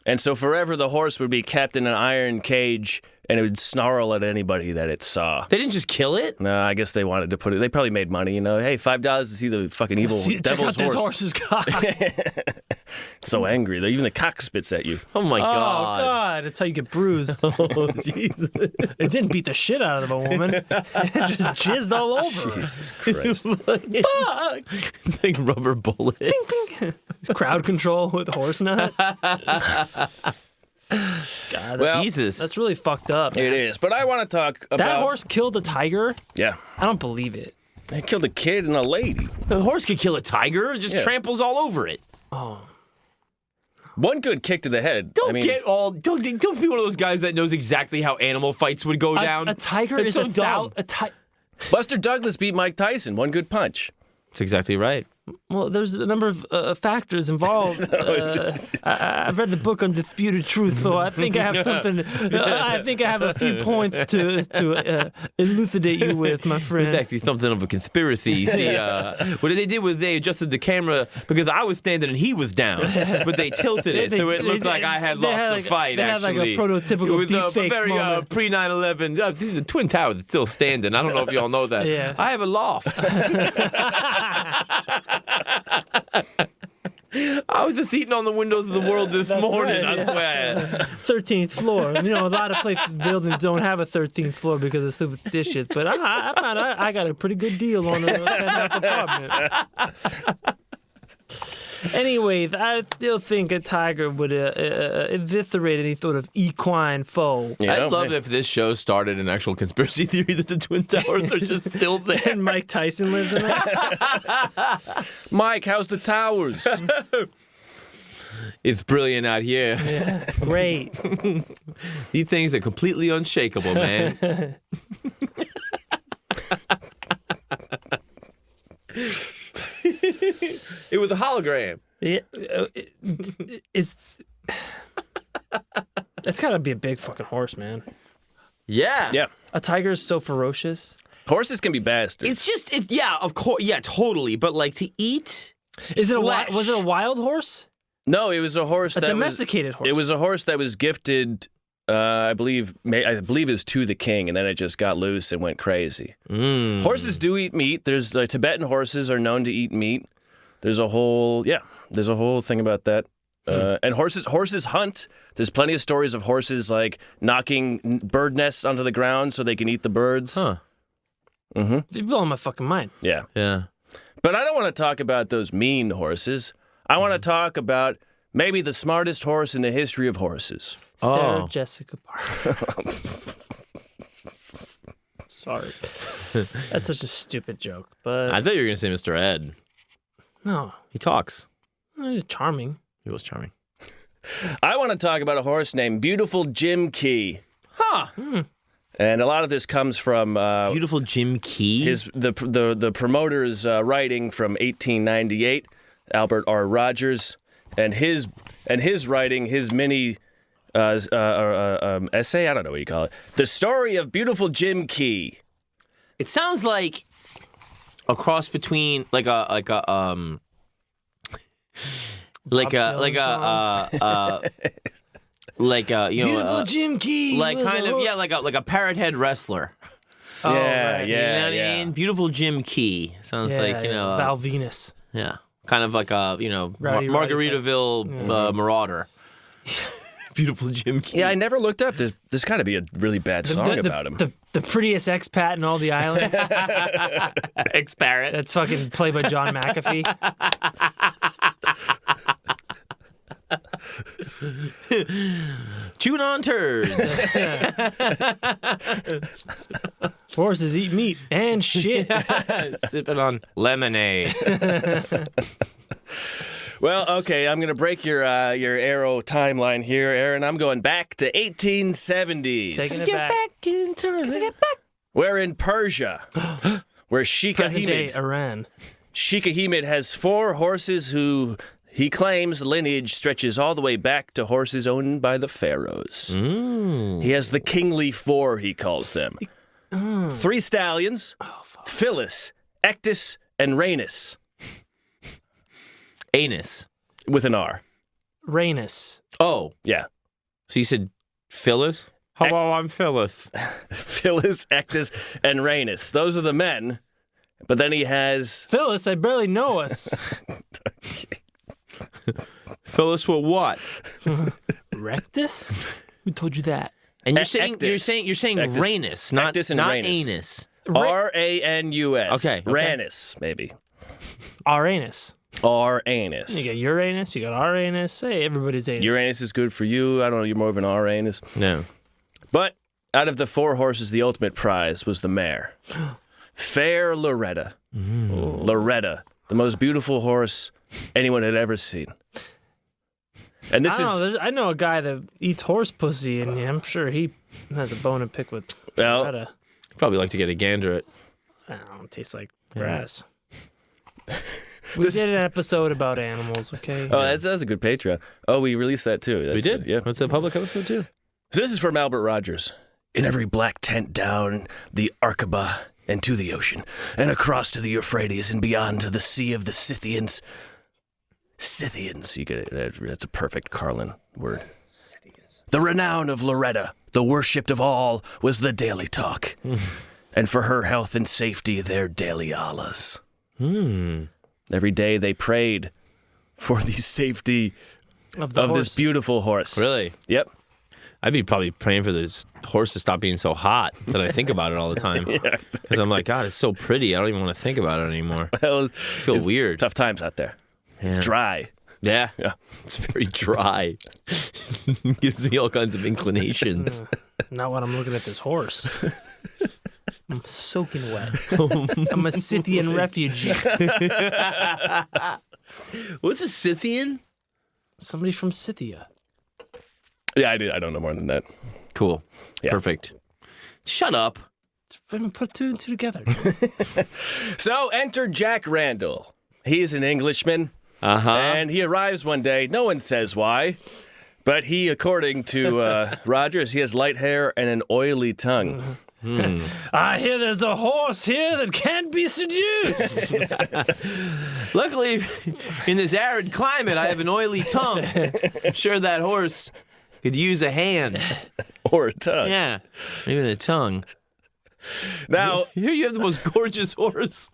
And so forever the horse would be kept in an iron cage, and it would snarl at anybody that it saw. They didn't just kill it? No, I guess they wanted to put it. They probably made money, you know. Hey, $5 to see the fucking evil devil's check out horse. this horse's cock. So angry. Even the cock spits at you. Oh my Oh, god. God. That's how you get bruised. Oh, jeez. It didn't beat the shit out of a woman. It just jizzed all over her. Jesus Christ. Fuck! It's like rubber bullets. Crowd control with horse nut. God, Well, Jesus. that's really fucked up. Man. It is. But I want to talk about... That horse killed a tiger? Yeah. I don't believe it. They killed a kid and a lady. The horse could kill a tiger. It just tramples all over it. Oh. One good kick to the head. Don't be one of those guys that knows exactly how animal fights would go down. A tiger It's is so dumb. Buster Douglas beat Mike Tyson. One good punch. That's exactly right. Well, there's a number of factors involved. I've read the book Undisputed Truth, so I think I have something. I think I have a few points to elucidate you with, my friend. It's actually something of a conspiracy. See, what they did was they adjusted the camera because I was standing and he was down, but they tilted it so it looked like I had lost the fight. They had like actually, a prototypical it was a deepfake very moment. pre 9/11. The Twin Towers are still standing. I don't know if y'all know that. Yeah. I have a loft. I was just eating on the windows of the world this morning. right, I swear. 13th floor. You know, a lot of buildings don't have a 13th floor because of superstitious, but I found I got a pretty good deal on a penthouse apartment. Anyways, I still think a tiger would eviscerate any sort of equine foe. Yeah, I'd love if this show started an actual conspiracy theory that the Twin Towers are just still there. And Mike Tyson lives in it. Mike, how's the towers? It's brilliant out here. Yeah, great. These things are completely unshakable, man. It was a hologram. Yeah, that's got to be a big fucking horse, man. Yeah. Yeah. A tiger is so ferocious. Horses can be bastards. It's just, yeah, of course, yeah, totally. But like to eat, Is it flesh. was it a wild horse? No, it was a horse A that domesticated horse. It was a horse that was gifted, I believe it was to the king, and then it just got loose and went crazy. Horses do eat meat. There's Tibetan horses are known to eat meat. There's a whole thing about that. And horses hunt. There's plenty of stories of horses like knocking bird nests onto the ground so they can eat the birds. Huh. You're blowing my fucking mind. Yeah. Yeah. But I don't want to talk about those mean horses. I want to talk about maybe the smartest horse in the history of horses. Sarah Oh. Jessica Parker. Sorry. That's such a stupid joke, but I thought you were going to say Mr. Ed. no, He talks. he's charming. He was charming. I want to talk about a horse named Beautiful Jim Key. Huh. And a lot of this comes from Beautiful Jim Key. the promoter's writing from 1898, Albert R. Rogers, and his writing, his mini essay, I don't know what you call it, The Story of Beautiful Jim Key. It sounds like a cross between like a you know Beautiful Jim Key. like was kind a of horse. yeah like a parrot head wrestler. Yeah, right. You know what yeah. I mean? Beautiful Jim Key sounds like Val Venus. yeah. kind of like a Rowdy Margaritaville marauder. Beautiful Jim Key. Yeah, I never looked up. There's got to be a really bad song about him. The prettiest expat in all the islands. Ex-parrot. That's fucking played by John McAfee. Chewing on turds. Horses eat meat and shit. Sipping on lemonade. Well, okay, I'm going to break your arrow timeline here, Aaron. I'm going back to 1870s. Taking it back. Back in time. We're in Persia, where Sheikh Present day Ahmed. Iran. Sheikh Ahmed has 4 horses who he claims lineage stretches all the way back to horses owned by the pharaohs. He has the kingly 4, he calls them. 3 stallions, Phyllis, Ectus, and Rhanus, Anus. with an R. Rhanus. Oh, Yeah. so you said Phyllis? Hello, I'm Phyllis. Phyllis, Ectus, and Rhanus. Those are the men. But then he has... Phyllis, I barely know us. Phyllis with what? Rectus? Who told you that? And Ectus. you're saying Ectus. Rhanus, not Ectus and not Rhanus. anus. Ranus. Okay. Ranus, maybe. Uranus. Ranus. You got Uranus, you got Uranus. Hey, everybody's anus. Uranus is good for you. I don't know, you're more of an Ranus. No. But out of the 4 horses, the ultimate prize was the mare. Fair Loretta. Loretta, the most beautiful horse anyone had ever seen. And this I know a guy that eats horse pussy, and I'm sure he has a bone to pick with Well- Loretta. Probably like to get a gander at. I don't know, it tastes like grass. We did an episode about animals, okay? Oh, that's a good Patreon. Oh, we released that too. We did. Yeah. That's a public episode too. So this is from Albert Rogers. In every black tent down the Arqaba and to the ocean, and across to the Euphrates and beyond to the sea of the Scythians. Scythians, you get it. That's a perfect Carlin word. Scythians. The renown of Loretta, the worshipped of all, was the daily talk. And for her health and safety, their daily Allahs. Every day they prayed for the safety Of the of horse. this beautiful horse. Really? Yep. I'd be probably praying for this horse to stop being so hot that I think about it all the time. Because I'm like, God, it's so pretty. I don't even want to think about it anymore. Well, I feel it's weird. Tough times out there. Yeah. Dry. Yeah. Yeah. It's very dry. Gives me all kinds of inclinations. Not when I'm looking at this horse. I'm soaking wet. I'm a Scythian refugee. What's a Scythian? Somebody from Scythia. Yeah, I don't know more than that. Cool. Yeah. Perfect. Shut up. I mean, put 2 and 2 together. So enter Jack Randall. He's an Englishman, and he arrives one day. No one says why, but he, according to Rogers, he has light hair and an oily tongue. I hear there's a horse here that can't be seduced. Luckily, in this arid climate, I have an oily tongue. I'm sure that horse could use a hand. Or a tongue. Yeah. Even a tongue. Now, Here you have the most gorgeous horse.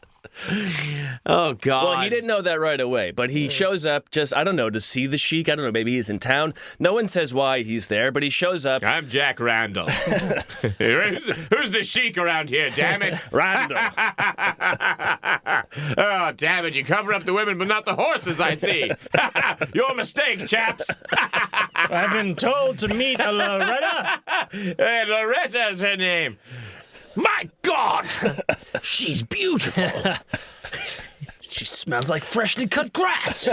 Oh, God. well, he didn't know that right away, but he shows up just, I don't know, to see the Sheik. I don't know, maybe he's in town. No one says why he's there, but he shows up. I'm Jack Randall. Who's the Sheik around here, damn it? Randall. Oh, damn it. You cover up the women, but not the horses, I see. Your mistake, chaps. I've been told to meet a Loretta. Hey, Loretta's her name. My God! She's beautiful. She smells like freshly cut grass.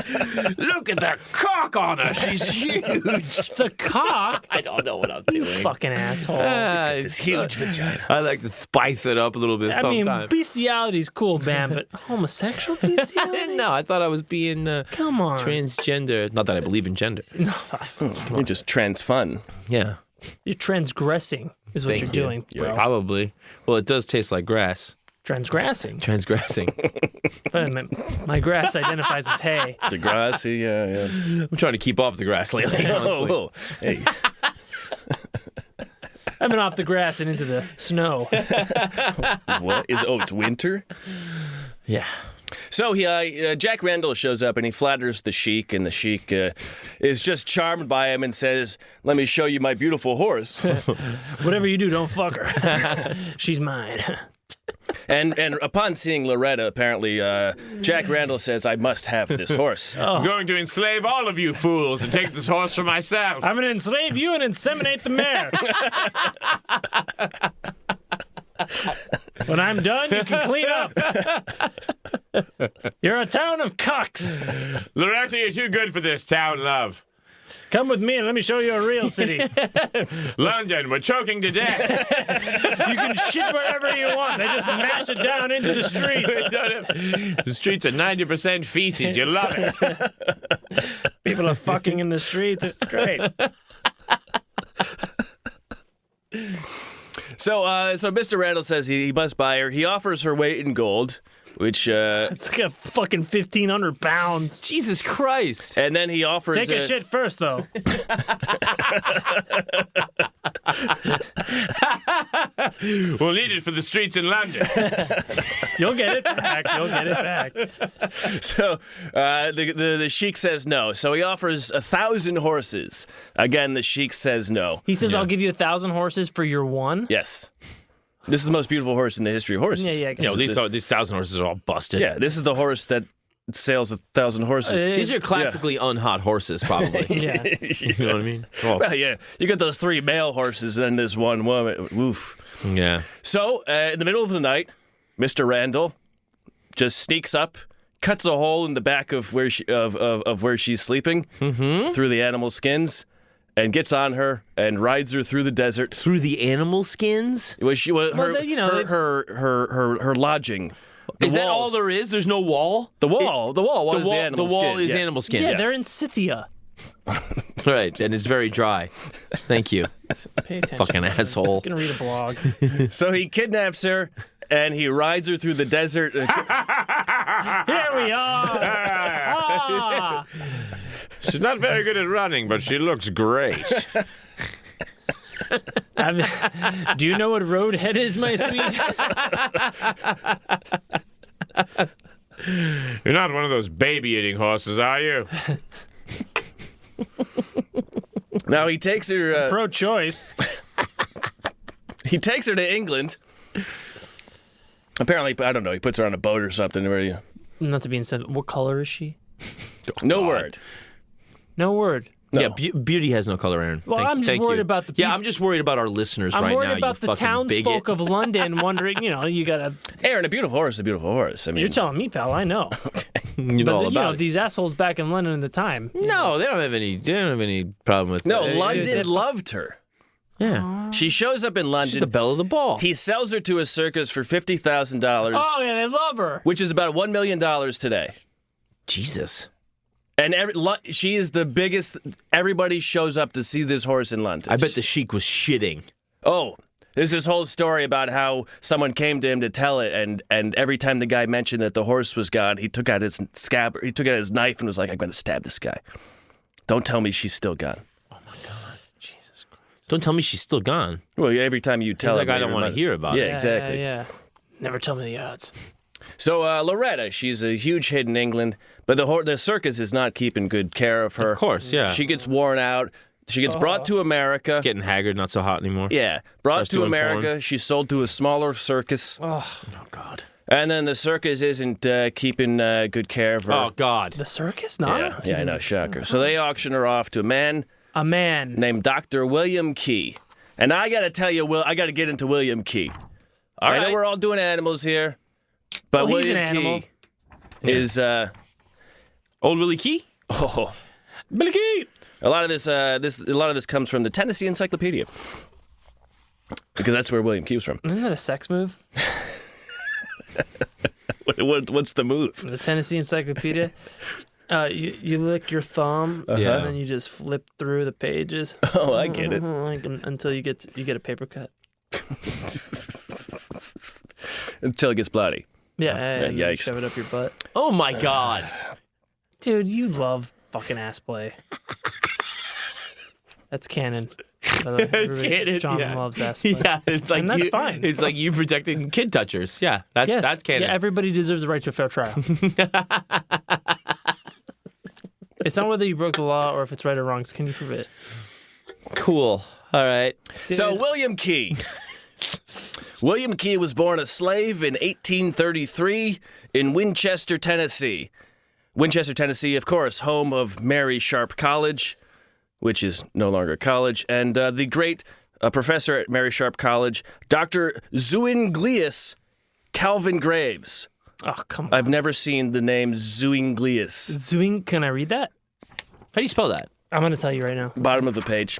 Look at the cock on her. She's huge. The cock? I don't know what I'm doing. Fucking asshole. This huge vagina. I like to spice it up a little bit I mean, sometimes. bestiality's cool, man, but homosexual I bestiality? didn't know. I thought I was being Come on. transgender. Not that I believe in gender. You're just trans fun. Yeah. You're transgressing, is what Thank you're you. doing, bro. Probably. Well, it does taste like grass. Transgressing. Transgressing. But my grass identifies as hay. Degrassi, yeah. I'm trying to keep off the grass lately. honestly. Oh, hey. I've been off the grass and into the snow. What is? Oh, it's winter. Yeah. So Jack Randall shows up and he flatters the sheik, and the sheik is just charmed by him and says, "Let me show you my beautiful horse." Whatever you do, don't fuck her. She's mine. And upon seeing Loretta, apparently, Jack Randall says, "I must have this horse." I'm going to enslave all of you fools and take this horse for myself. I'm going to enslave you and inseminate the mare. When I'm done, you can clean up. You're a town of cucks. Loretta, you're too good for this town, love. Come with me and let me show you a real city. London, we're choking to death. You can shit wherever you want. They just mash it down into the streets. The streets are 90% feces. You love it. People are fucking in the streets. It's great. So Mr. Randall says he must buy her. He offers her weight in gold, which It's like a fucking 1,500 pounds. Jesus Christ. and then he offers Take a shit first, though. We'll need it for the streets in London. You'll get it back. You'll get it back. So the sheik says no. So he offers 1,000 horses. Again, the sheik says no. He says, I'll give you 1,000 horses for your one. Yes. This is the most beautiful horse in the history of horses. Yeah. You know, these 1,000 horses are all busted. Yeah, this is the horse that sells 1,000 horses. These are classically unhot horses, probably. Yeah. You know what I mean? Oh, Well, yeah, you got those 3 male horses and then this one woman. Oof. yeah. So, in the middle of the night, Mr. Randall just sneaks up, cuts a hole in the back of where where she's sleeping through the animal skins, and gets on her and rides her through the desert. Through the animal skins? Her lodging. Is that all there is? There's no wall? The wall was the animal The wall skin. is Yeah. animal skin. Yeah, they're in Scythia. Right, and it's very dry. Thank you. Pay attention. Fucking asshole. I'm going to read a blog. So he kidnaps her and he rides her through the desert. Here we are. Ah. She's not very good at running, but she looks great. Do you know what roadhead is, my sweet? You're not one of those baby-eating horses, are you? Now he takes her. Pro-choice. He takes her to England. Apparently, I don't know. He puts her on a boat or something. Where you? Not to be insensitive. What color is she? No word. No word. No. Yeah, beauty has no color, Aaron. Well, I'm just worried about the Yeah, peop- I'm just worried about our listeners I'm right worried now. about you the fucking townsfolk bigot. of London wondering, you got to... Aaron, a beautiful horse is a beautiful horse. I mean, You're telling me, pal, I know. You know all But, about it. these assholes back in London at the time. No, they don't have any problem with no, that. London loved her. Yeah. She shows up in She's London. the belle of the ball. He sells her to a circus for $50,000, Oh, yeah, they love her. which is about $1 million today. Jesus. And she is the biggest. Everybody shows up to see this horse in London. I bet the sheik was shitting. Oh, there's this whole story about how someone came to him to tell it, and every time the guy mentioned that the horse was gone, he took out his knife and was like, "I'm going to stab this guy. Don't tell me she's still gone." Oh my God, Jesus Christ! Don't tell me she's still gone. Well, every time you tell He's like, him, I don't want to hear about Yeah, it. exactly. Yeah. Never tell me the odds. So Loretta, she's a huge hit in England, but the circus is not keeping good care of her. Of course, yeah. She gets worn out. She gets brought to America. Getting haggard, not so hot anymore. Yeah, brought Starts to doing America. porn. She's sold to a smaller circus. Oh God. And then the circus isn't keeping good care of her. Oh God. The circus? Not? Yeah, I know, shocker. So they auction her off to a man A man. named Dr. William Key. And I got to tell you, I got to get into William Key. I know right. we're all doing animals here, but Well, he's William an animal. Key is Old Willie Key. oh, Billy Key. a lot of this comes from the Tennessee Encyclopedia. Because that's where William Key was from. Isn't that a sex move? What's the move? The Tennessee Encyclopedia. You lick your thumb, and then you just flip through the pages. Oh, I get it. Like, until you get a paper cut. Until it gets bloody. Yeah, and you yikes. shove it up your butt. Oh my God. Dude, you love fucking ass play. That's canon. John loves that. But, Yeah, it's like and that's fine. It's like you protecting kid touchers. Yeah, that's canon. Yeah, everybody deserves the right to a fair trial. It's not whether you broke the law or if it's right or wrong. So can you prove it? Cool. All right. So William Key. William Key was born a slave in 1833 in Winchester, Tennessee. Winchester, Tennessee, of course, home of Mary Sharp College, which is no longer a college, and the great professor at Mary Sharp College, Dr. Zuinglius Calvin Graves. Oh, come on. I've never seen the name Zuinglius. Can I read that? How do you spell that? I'm going to tell you right now. Bottom of the page.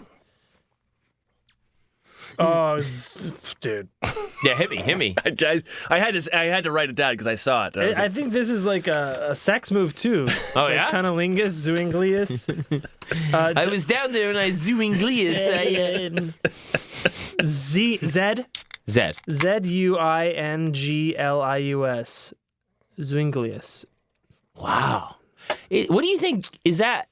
Oh, dude. Yeah, hit me. I had to write it down because I saw it. I think this is like a sex move, too. Oh, like yeah? Cunnilingus, Zuinglius. I was down there and I Zuinglius. Zed? Zed. Zuinglius. Zuinglius. Wow. What do you think? Is that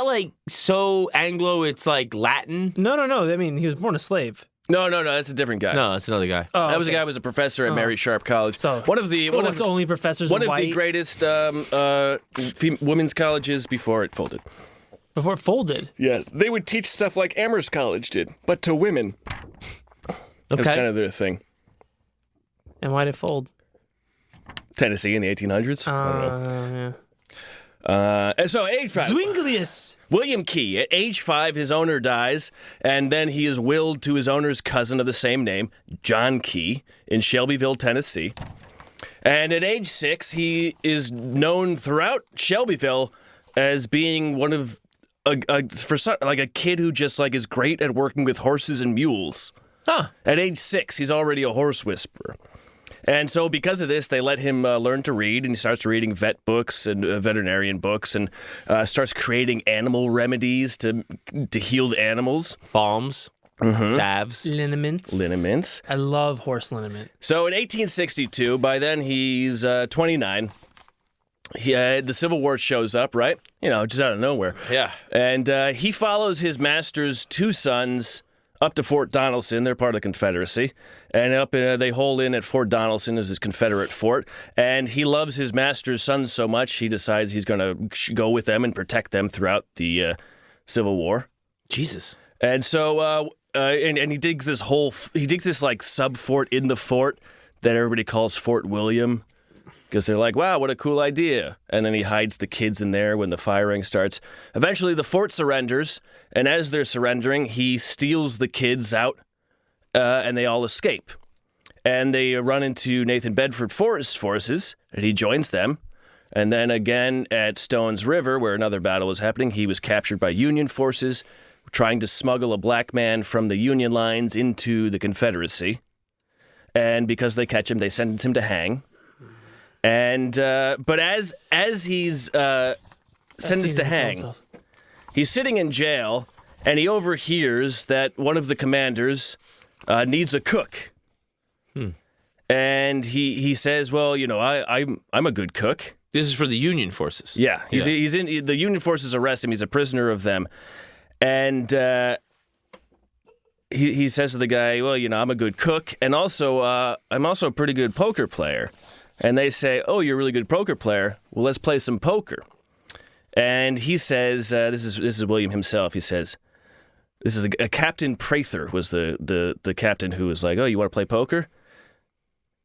like so Anglo? It's like Latin. No. I mean, he was born a slave. No, that's a different guy. No, that's another guy. Oh, That was a guy who was a professor at Mary Sharp College. So one of the only professors one in of the white greatest women's colleges before it folded. before it folded. Yeah, they would teach stuff like Amherst College did, but to women. That's kind of their thing. And why did it fold? Tennessee in the 1800s. I don't know. Yeah. And so age 5. Zwinglius. William Key. At age 5, his owner dies, and then he is willed to his owner's cousin of the same name, John Key, in Shelbyville, Tennessee. And at age 6, he is known throughout Shelbyville as being one of a kid who just like is great at working with horses and mules. Huh. At age 6, he's already a horse whisperer. And so because of this, they let him learn to read, and he starts reading vet books and veterinarian books, and starts creating animal remedies to heal the animals. Balms, salves, Liniments. I love horse liniment. So in 1862, by then he's 29. The Civil War shows up, right? Just out of nowhere. Yeah. And he follows his master's 2 sons up to Fort Donelson. They're part of the Confederacy. And they hole in at Fort Donelson as his Confederate fort. And he loves his master's sons so much, he decides he's going to go with them and protect them throughout the Civil War. Jesus. And so, and he digs this like sub fort in the fort that everybody calls Fort William. Because they're like, wow, what a cool idea. And then he hides the kids in there when the firing starts. Eventually, the fort surrenders, and as they're surrendering, he steals the kids out, and they all escape. And they run into Nathan Bedford Forrest's forces, and he joins them. And then again at Stones River, where another battle was happening, he was captured by Union forces, trying to smuggle a black man from the Union lines into the Confederacy. And because they catch him, they sentence him to hang. And but as he's sentenced to hang, he's sitting in jail, and he overhears that one of the commanders needs a cook. And he says, "Well, I'm a good cook." This is for the Union forces. Yeah, he's in the Union forces arrest him. He's a prisoner of them, and he says to the guy, "Well, I'm a good cook, and also I'm also a pretty good poker player." And they say, "Oh, you're a really good poker player. Well, let's play some poker." And he says, "This is William himself." He says, "This is a Captain Prather was the captain who was like, 'Oh, you want to play poker?'"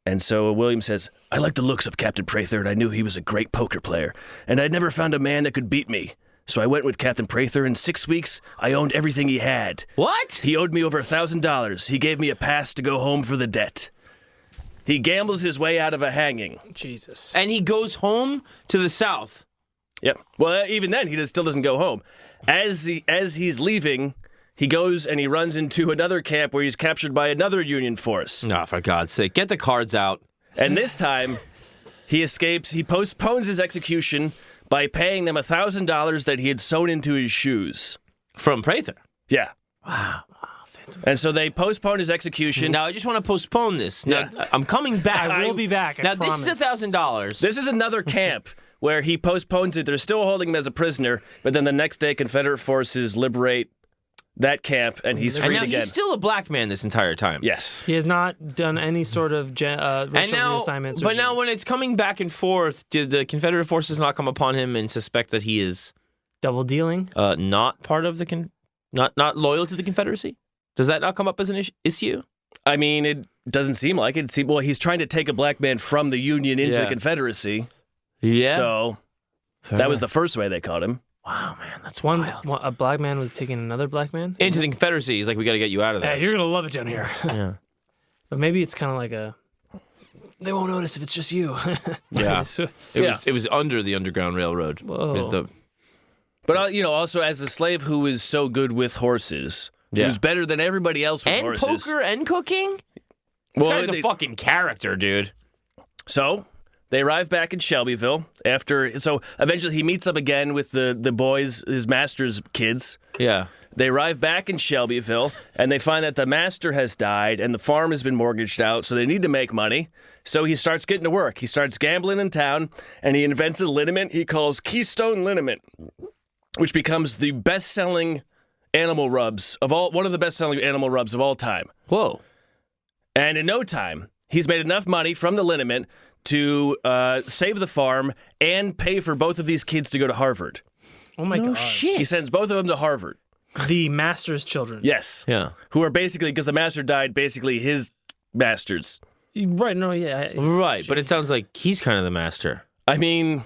And so William says, "I like the looks of Captain Prather, and I knew he was a great poker player, and I'd never found a man that could beat me. So I went with Captain Prather. In 6 weeks, I owned everything he had. What? He owed me over $1,000. He gave me a pass to go home for the debt." He gambles his way out of a hanging. Jesus. And he goes home to the South. Yep. Well, even then, he still doesn't go home. As he's leaving, he goes and he runs into another camp where he's captured by another Union force. Oh, for God's sake. Get the cards out. And this time, he escapes. He postpones his execution by paying them $1,000 that he had sewn into his shoes. From Prather. Yeah. Wow. And so they postpone his execution. Now, I just want to postpone this. Now, I'm coming back. I will be back. I now, promise. this is $1,000. This is another camp where he postpones it. They're still holding him as a prisoner, but then the next day, Confederate forces liberate that camp, and he's And freed now again. he's still a black man this entire time. Yes. He has not done any sort of racial reassignments. But now when it's coming back and forth, did the Confederate forces not come upon him and suspect that he is double dealing? not part of the not loyal to the Confederacy? Does that not come up as an issue? I mean, it doesn't seem like it. Well, he's trying to take a black man from the Union into the Confederacy. Yeah. So that was the first way they caught him. Wow, man, that's One, wild. a black man was taking another black man? Into the Confederacy. He's like, we got to get you out of there. Hey, you're going to love it down here. Yeah. But maybe it's kind of like they won't notice if it's just you. Yeah. It was under the Underground Railroad. Whoa. Is the But, also as a slave who is so good with horses, he was better than everybody else with and horses. poker and cooking? This guy's a fucking character, dude. So they arrive back in Shelbyville so eventually he meets up again with the boys, his master's kids. Yeah. They arrive back in Shelbyville, and they find that the master has died and the farm has been mortgaged out, so they need to make money. So he starts getting to work. He starts gambling in town, and he invents a liniment he calls Keystone Liniment, which becomes the best-selling animal rubs one of the best-selling animal rubs of all time. Whoa. And in no time, he's made enough money from the liniment to save the farm and pay for both of these kids to go to Harvard. Oh, my God. Shit. He sends both of them to Harvard. The master's children. Yes. Yeah. Who are basically, because the master died, basically his masters. Right, no, yeah. Right, but it sounds like he's kind of the master. I mean,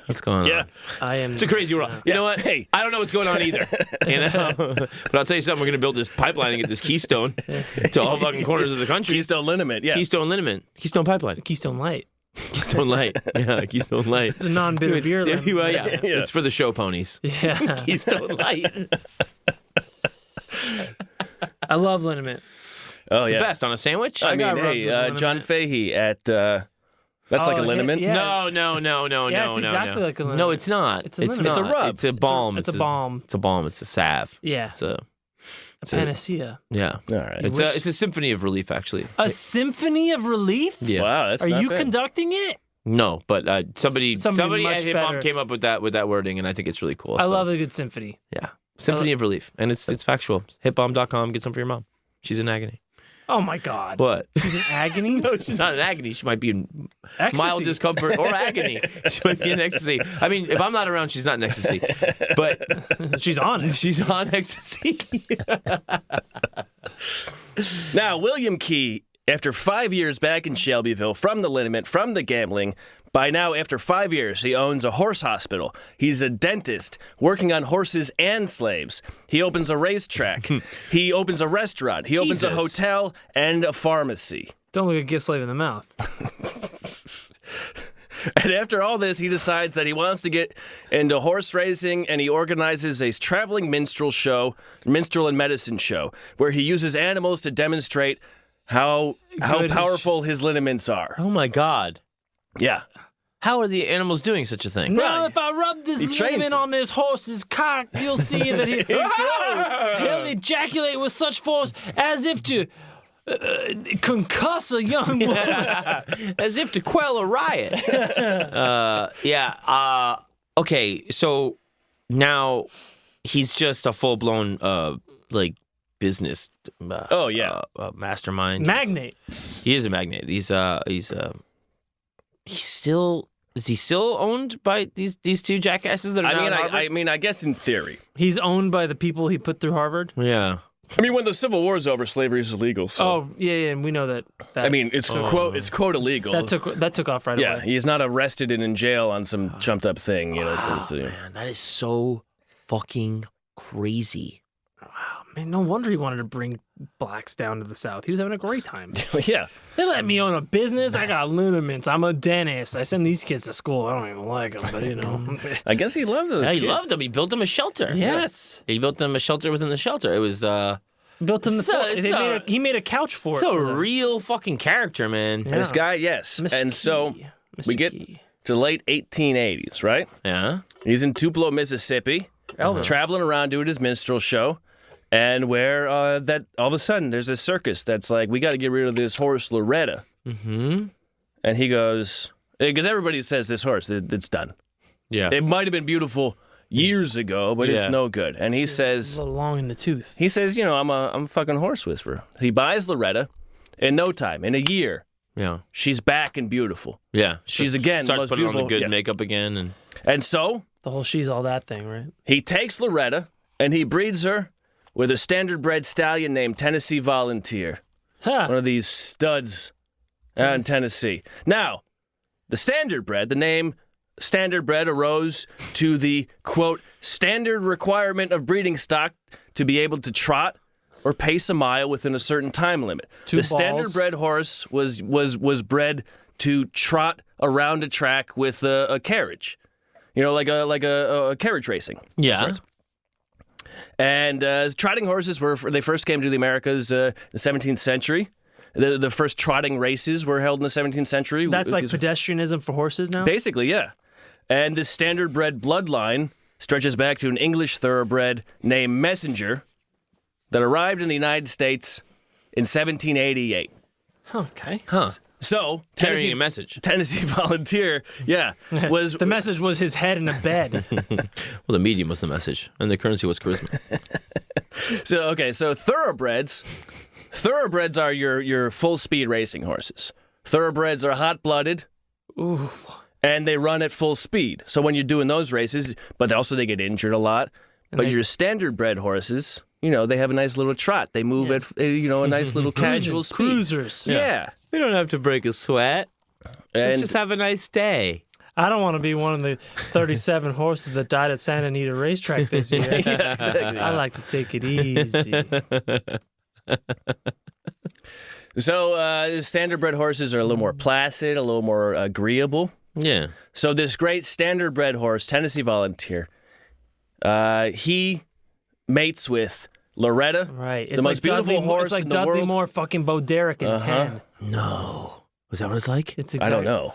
What's going on? I am. It's a crazy world. You know what? Hey. I don't know what's going on either. But I'll tell you something. We're going to build this pipeline and get this Keystone to all fucking corners of the country. Keystone Liniment, yeah. Keystone Liniment. Keystone Pipeline. Keystone Light. Keystone Light. Yeah, Keystone Light. The non-bitter beer. Yeah, limit. well, yeah. It's for the show ponies. Yeah. Keystone Light. I love liniment. Oh, The yeah. best on a sandwich? I mean, got rubbed with hey, liniment. John Fahey at, that's like a Oh, liniment? yeah. No. Yeah, it's exactly like a liniment. No, it's not. It's a liniment. It's a not. rub. It's a balm. It's a balm. It's a balm. It's a salve. Yeah. It's a Panacea. yeah. All right. It's a symphony of relief, actually. A symphony of relief? Yeah. Wow, that's Are not you bad. conducting it? No, but somebody Somebody at much Hip Hop better. came up with that wording, and I think it's really cool. I so, love a good symphony. Yeah, symphony of relief, and it's factual. Hipbomb.com. Get some for your mom. She's in agony. Oh my God. What? She's in agony? No, she's not in agony. She might be in Ecstasy. mild discomfort or agony. She might be in ecstasy. I mean, if I'm not around, she's not in ecstasy. But She's on it. she's on ecstasy. Now, William Key, after 5 years back in Shelbyville, from the liniment, from the gambling, by now, after 5 years, he owns a horse hospital. He's a dentist working on horses and slaves. He opens a racetrack. He opens a restaurant. He opens a Jesus. hotel and a pharmacy. Don't look a gift slave in the mouth. And after all this, he decides that he wants to get into horse racing, and he organizes a traveling minstrel and medicine show, where he uses animals to demonstrate how powerful his liniments are. Oh my God! Yeah. How are the animals doing such a thing? Now, if I rub this he trains liniment him. on this horse's cock, you'll see that he'll ejaculate with such force as if to concuss a young woman. As if to quell a riot. Okay, so now he's just a full-blown business. Oh, yeah. Mastermind. Magnate. He is a magnate. Is he still owned by these two jackasses that are now at Harvard? I guess in theory. He's owned by the people he put through Harvard. Yeah. I mean, when the Civil War's over, slavery is illegal. So. Oh, yeah, and we know that. I mean, it's quote illegal. that took off right yeah, away. he's not arrested and in jail on some jumped up thing. You know, Man, that is so fucking crazy. Man, no wonder he wanted to bring blacks down to the South. He was having a great time. yeah. They let me own a business. I got liniments. I'm a dentist. I send these kids to school. I don't even like them, but you know. I guess he loved those Yeah, he kids. loved them. He built them a shelter. Yes. He built them a shelter within the shelter. It was Built him the he made a couch for it. a real fucking character, man. Yeah. This guy, yes. Mr. And so Key. we Mr. get Key. to late 1880s, right? Yeah. He's in Tupelo, Mississippi, Elvis. traveling around doing his minstrel show. And where that all of a sudden there's a circus that's like, we got to get rid of this horse Loretta. Mm-hmm. And he goes, because everybody says this horse, it's done. Yeah. It might have been beautiful years ago, but it's no good. And he says, a little long in the tooth. he says, I'm a fucking horse whisperer. He buys Loretta. In no time, in a year, she's back and beautiful. Yeah. She's again the starts most putting beautiful. on the good makeup again. And so The whole she's all that thing, right? he takes Loretta and he breeds her with a standard bred stallion named Tennessee Volunteer. Huh. One of these studs out in Tennessee. Now, the name standard bred arose to the, quote, standard requirement of breeding stock to be able to trot or pace a mile within a certain time limit. The standard bred horse was bred to trot around a track with a carriage. Like a carriage racing. Yeah. Sorts. And trotting horses they first came to the Americas in the 17th century. The first trotting races were held in the 17th century. That's like pedestrianism for horses now? Basically, yeah. And the standard bred bloodline stretches back to an English thoroughbred named Messenger that arrived in the United States in 1788. Okay. Huh. So, Carrying a message. Tennessee Volunteer, was... The message was his head in a bed. Well, the medium was the message, and the currency was charisma. So thoroughbreds are your full-speed racing horses. Thoroughbreds are hot-blooded. Ooh. And they run at full speed. So when you're doing those races, but also they get injured a lot. But your standard bred horses, they have a nice little trot. They move at, a nice little casual speed. Cruisers. Yeah. We don't have to break a sweat. Let's And just have a nice day. I don't want to be one of the 37 horses that died at Santa Anita racetrack this year. yeah, exactly. I like to take it easy. So standard bred horses are a little more placid, a little more agreeable. Yeah. So this great standard bred horse, Tennessee Volunteer, he mates with Loretta, Right. It's the most beautiful horse it's like in the Dudley world. Moore fucking Bo Derek in 10. No. Was that what it's like? It's I don't know.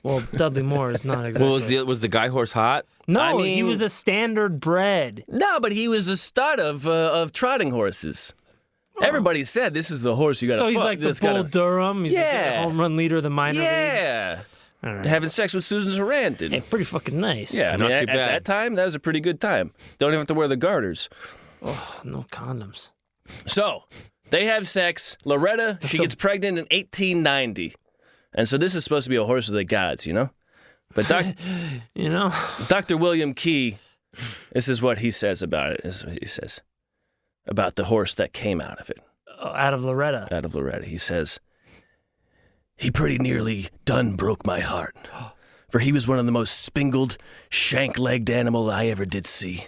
Well, Dudley Moore is not exactly. Well, was the guy horse hot? No, I he mean- was a standard bred. No, but he was a stud of trotting horses. Everybody said this is the horse you got to So fuck. he's like the That's Bull gotta- Durham. He's Yeah. the home run leader of the minor leagues. Yeah. All right. Having sex with Susan Sarandon. Hey, pretty fucking nice. Yeah, I Not mean, too at bad. that time, that was a pretty good time. Don't even have to wear the garters. No condoms. So, they have sex. Loretta, she So- gets pregnant in 1890. And so this is supposed to be a horse of the gods, But Dr. William Key, this is what he says about it. This is what he says about the horse that came out of it. Out of Loretta. Out of Loretta. He says, he pretty nearly done broke my heart, for he was one of the most spingled, shank-legged animal I ever did see.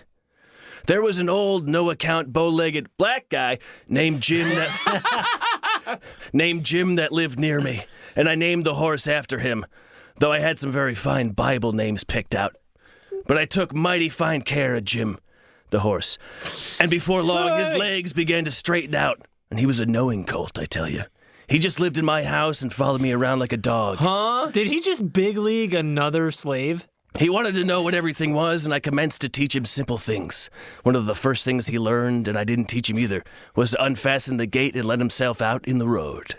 There was an old, no-account, bow-legged black guy named Jim that lived near me, and I named the horse after him, though I had some very fine Bible names picked out. But I took mighty fine care of Jim, the horse, and before long his legs began to straighten out, and he was a knowing colt, I tell you. He just lived in my house and followed me around like a dog. Huh? Did he just big league another slave? He wanted to know what everything was, and I commenced to teach him simple things. One of the first things he learned, and I didn't teach him either, was to unfasten the gate and let himself out in the road.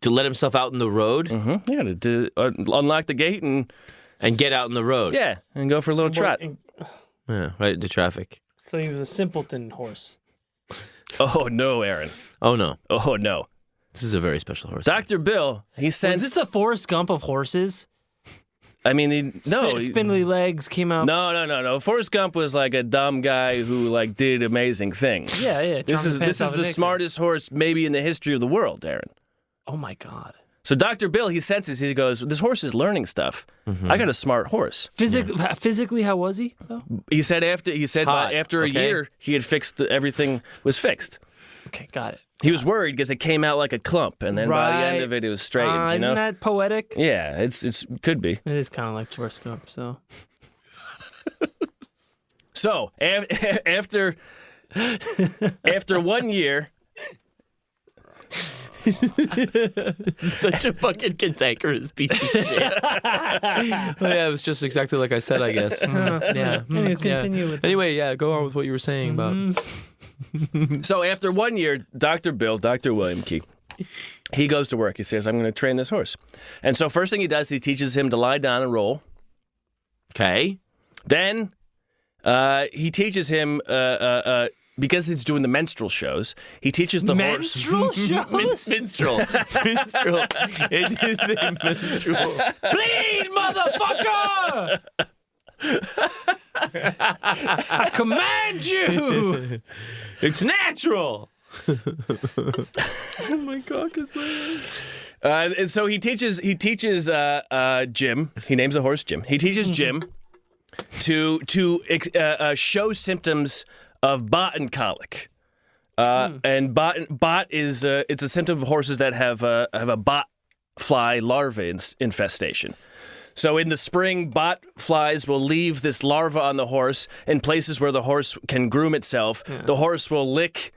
To let himself out in the road? Mm-hmm. Yeah, to unlock the gate and And get out in the road. and go for a little trot. Yeah, right into traffic. So he was a simpleton horse. Oh, no, Aaron. Oh, no. Oh, no. This is a very special horse. Dr. Bill, he Is sensed... this the Forrest Gump of horses? I mean, Spindly legs came out. No. Forrest Gump was like a dumb guy who did amazing things. Yeah. This is the smartest horse maybe in the history of the world, Aaron. Oh my God. So Dr. Bill, he senses, he goes, this horse is learning stuff. I got a smart horse. Physically, how was he? Though? He said Hot, after a year, he had fixed everything was fixed. Okay, got it. He was worried because it came out like a clump, and then by the end Right. of it was straightened. Isn't that poetic? Yeah, it could be. It is kind of like Forrest Gump. So So after 1 year. Such a fucking cantankerous piece of shit. Yeah, it was just exactly like I said, I guess. Anyways, continue with Anyway, go on with what you were saying about... So after 1 year, Dr. William Key, he goes to work. He says, I'm going to train this horse. And so first thing he does, he teaches him to lie down and roll. Okay. Then he teaches him, because he's doing the menstrual shows, he teaches the horse. Menstrual shows? Minstrel. Minstrel. It is a minstrel. Bleed, motherfucker! I command you! It's natural. Oh my God, And so he teaches Jim. He names the horse Jim. He teaches Jim to show symptoms of bottom colic. And bot is it's a symptom of horses that have a bot fly larvae infestation. So in the spring, bot flies will leave this larva on the horse in places where the horse can groom itself. Yeah. The horse will lick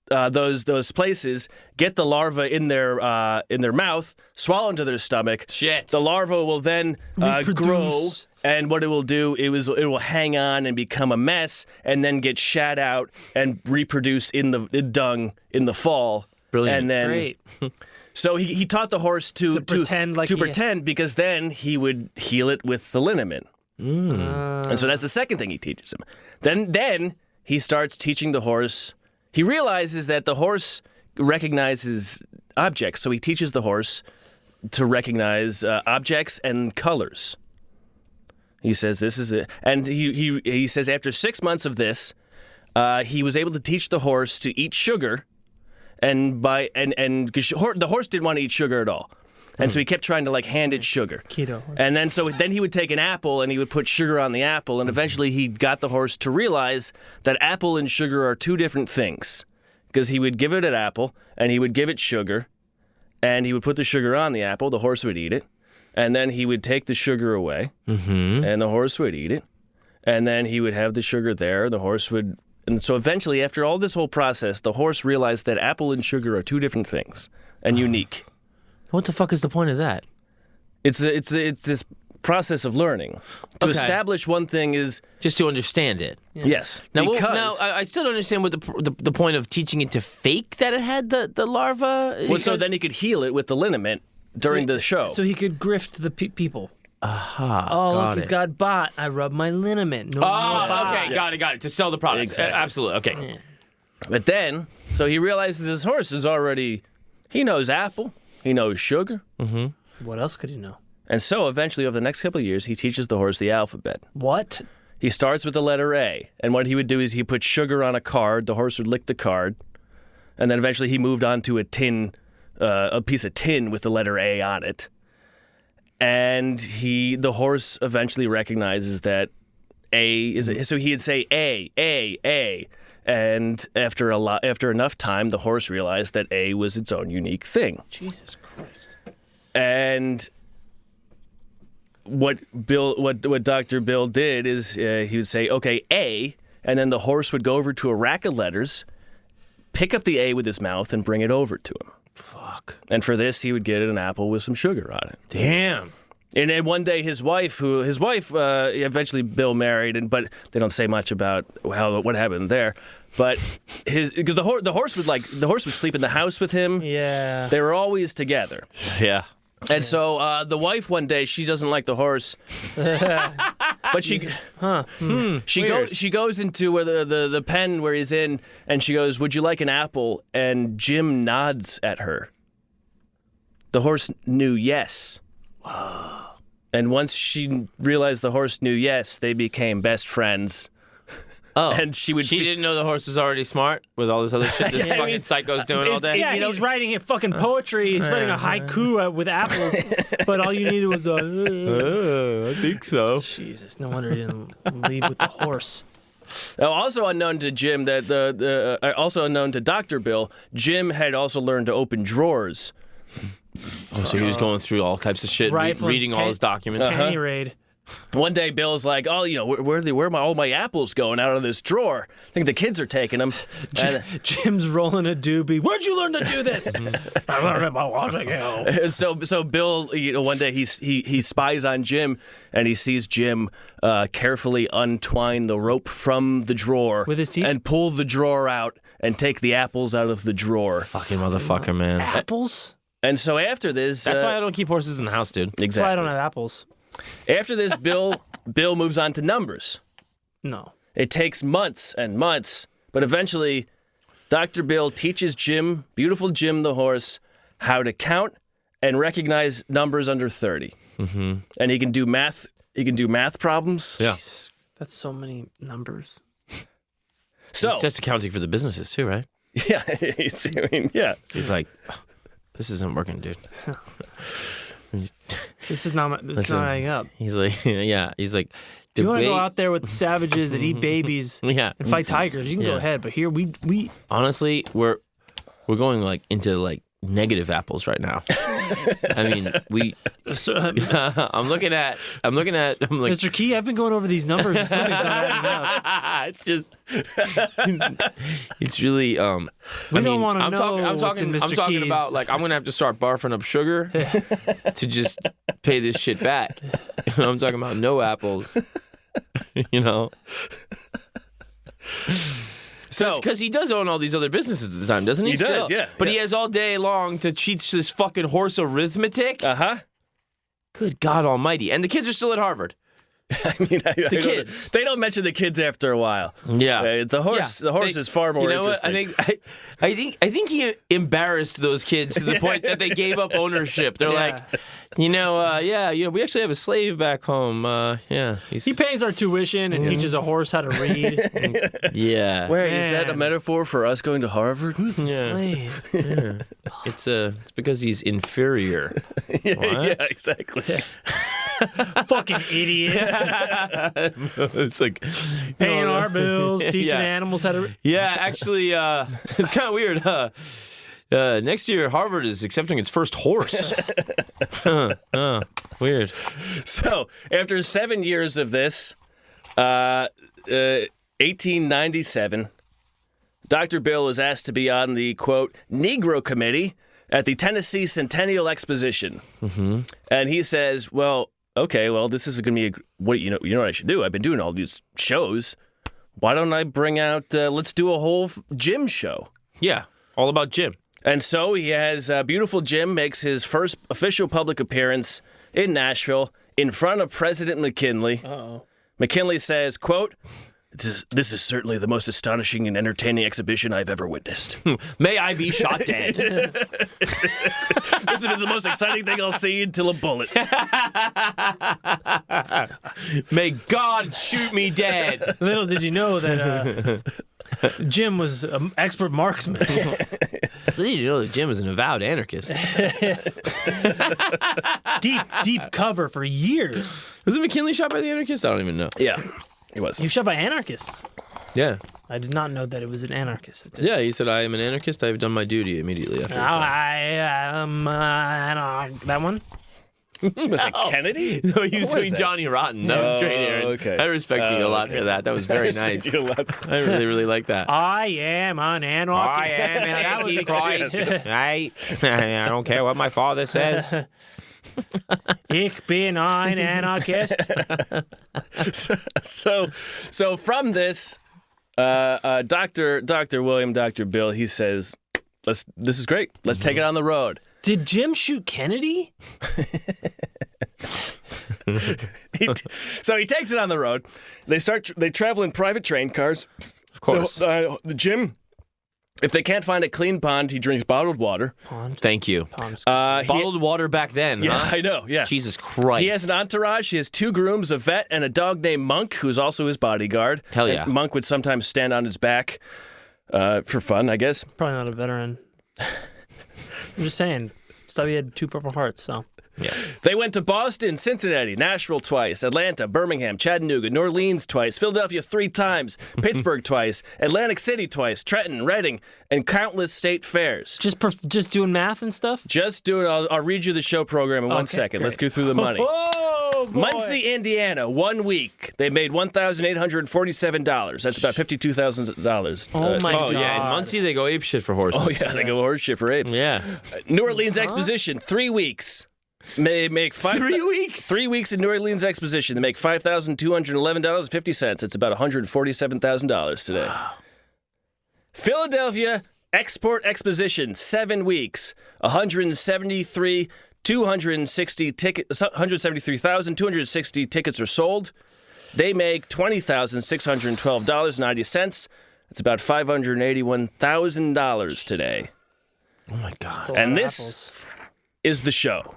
those places, get the larva in their mouth, swallow into their stomach. Shit. The larva will then grow, and what it will do it will hang on and become a mess, and then get shat out and reproduce in the dung in the fall. Brilliant. And then, Great. So he taught the horse to pretend because then he would heal it with the liniment. And so that's the second thing he teaches him. Then he starts teaching the horse. He realizes that the horse recognizes objects, so he teaches the horse to recognize objects and colors. He says this is it, and he says after 6 months of this, he was able to teach the horse to eat sugar. And the horse didn't want to eat sugar at all, and so he kept trying to hand it sugar. Keto. And then he would take an apple and he would put sugar on the apple, and eventually he got the horse to realize that apple and sugar are two different things, because he would give it an apple and he would give it sugar, and he would put the sugar on the apple. The horse would eat it, and then he would take the sugar away, and the horse would eat it, and then he would have the sugar there, and the horse would. And so eventually, after all this whole process, the horse realized that apple and sugar are two different things and unique. What the fuck is the point of that? It's this process of learning. To establish one thing is just to understand it. Yeah. Yes. Now, I still don't understand what the point of teaching it to fake that it had the larva. Well, so then he could heal it with the liniment during the show. So he could grift the people. Aha. Oh, look, he's got bot. I rub my liniment. No more bot. Okay, got it. To sell the product. Exactly. Absolutely. Okay. Yeah. But then, so he realizes this horse is already, he knows apple, he knows sugar. What else could he know? And so eventually, over the next couple of years, he teaches the horse the alphabet. What? He starts with the letter A, and what he would do is he put sugar on a card, the horse would lick the card, and then eventually he moved on to a piece of tin with the letter A on it. And the horse eventually recognizes that A is so he'd say A, and after enough time, the horse realized that A was its own unique thing. Jesus Christ! And what Dr. Bill did is he would say, okay, A, and then the horse would go over to a rack of letters, pick up the A with his mouth, and bring it over to him. Fuck. And for this, he would get an apple with some sugar on it. Damn. And then one day, his wife eventually Bill married, but they don't say much about what happened there. But because the horse would sleep in the house with him. Yeah. They were always together. Yeah. And so the wife one day, she doesn't like the horse, but she goes into where the pen where he's in, and she goes, "Would you like an apple?" And Jim nods at her. The horse knew yes. Wow. And once she realized the horse knew yes, they became best friends. Oh, and she didn't know the horse was already smart with all this other shit this fucking psycho's doing all day. Yeah, he's writing fucking poetry. He's writing a haiku with apples, but all you needed was I think so. Jesus, no wonder he didn't leave with the horse. Now, also unknown to Jim, also unknown to Dr. Bill, Jim had also learned to open drawers. Oh, so he was going through all types of shit, reading all his documents. Penny raid. One day, Bill's like, "Oh, where are all my apples going out of this drawer? I think the kids are taking them." Jim's rolling a doobie. Where'd you learn to do this? I learned it by watching you. So Bill, one day he spies on Jim, and he sees Jim carefully untwine the rope from the drawer with his teeth, and pull the drawer out and take the apples out of the drawer. Fucking motherfucker, man! Apples. And so after this, that's why I don't keep horses in the house, dude. Exactly. That's why I don't have apples. After this, Bill moves on to numbers. No. It takes months and months, but eventually, Dr. Bill teaches Jim, beautiful Jim the horse, how to count and recognize numbers under 30. Mm-hmm. And he can do math. He can do math problems. Yeah. Jeez, that's so many numbers. So He's just accounting for the businesses too, right? yeah, yeah. He's like, "Oh, this isn't working, dude. This is not Listen, adding up. He's like, yeah. He's like, If you want to go out there with savages that eat babies yeah. and fight tigers, you can go ahead. But here we Honestly, we're going like into like negative apples right now. I mean, I'm looking at I'm like, Mr. Key, I've been going over these numbers and something's not adding up. it's just it's really We don't want to know I'm talking Keys. about like I'm gonna have to start barfing up sugar to just pay this shit back. I'm talking about no apples. You know. So, because he does own all these other businesses at the time, doesn't he? He does, yeah. But he has all day long to teach this fucking horse arithmetic. Good God Almighty! And the kids are still at Harvard. I mean, The kids. They don't mention the kids after a while. Yeah, The horse is far more interesting. You know what? I think he embarrassed those kids to the point that they gave up ownership. They're like, we actually have a slave back home. He pays our tuition and teaches a horse how to read. Yeah. Where is that a metaphor for us going to Harvard? Who's the slave? Yeah. It's because he's inferior. Yeah, exactly. Fucking idiot. It's like Paying our bills, teaching animals how to... Yeah, actually, it's kind of weird. Next year, Harvard is accepting its first horse. Weird. So, after 7 years of this, 1897, Dr. Bill is asked to be on the, quote, Negro Committee at the Tennessee Centennial Exposition. Mm-hmm. And he says, this is going to be you know what I should do? I've been doing all these shows. Why don't I bring out, let's do a whole Jim show. Yeah, all about Jim. And so he has beautiful Jim makes his first official public appearance in Nashville in front of President McKinley. Uh-oh. McKinley says, quote, This is certainly the most astonishing and entertaining exhibition I've ever witnessed. May I be shot dead. This has been the most exciting thing I'll see until a bullet. May God shoot me dead. Little did you know that Jim was an expert marksman. Little did you know that Jim was an avowed anarchist. Deep cover for years. Was it McKinley shot by the anarchist? I don't even know. Yeah, he was. He was shot by anarchists. Yeah. I did not know that it was an anarchist. Yeah, he said, I am an anarchist. I have done my duty immediately after. That one? Was it Kennedy? No, he was doing Johnny Rotten. That was great, Aaron. Okay. I respect you a lot for that. That was very nice. I really, really like that. I am an anarchist. I am an antichrist. I don't care what my father says. Ich bin ein Anarchist. So from this, Dr. William, Dr. Bill, he says, this is great. Let's take it on the road. Did Jim shoot Kennedy? So he takes it on the road. They travel in private train cars. Of course. Jim, if they can't find a clean pond, he drinks bottled water. Thank you. Bottled water back then, Yeah, huh? I know, yeah. Jesus Christ. He has an entourage. He has 2 grooms, a vet, and a dog named Monk, who's also his bodyguard. Hell yeah. And Monk would sometimes stand on his back for fun, I guess. Probably not a veteran. I'm just saying, Stubby had 2 Purple Hearts, so... Yeah. They went to Boston, Cincinnati, Nashville twice, Atlanta, Birmingham, Chattanooga, New Orleans twice, Philadelphia 3 times, Pittsburgh twice, Atlantic City twice, Trenton, Reading, and countless state fairs. Just doing math and stuff? Just doing. I'll read you the show program in 1 second. Great. Let's go through the money. Oh, boy. Muncie, Indiana, 1 week. They made $1,847. That's about $52,000. Oh, my God. Oh, yeah. In Muncie, they go ape shit for horses. Oh, yeah, they go horse shit for apes. Yeah. New Orleans Exposition, 3 weeks. They make 3 weeks? 3 weeks in New Orleans Exposition. They make $5,211.50. It's about $147,000 today. Wow. Philadelphia Export Exposition, 7 weeks, $173 173,260 tickets are sold. They make $20,612.90. It's about $581,000 today. Oh my God. And this is the show,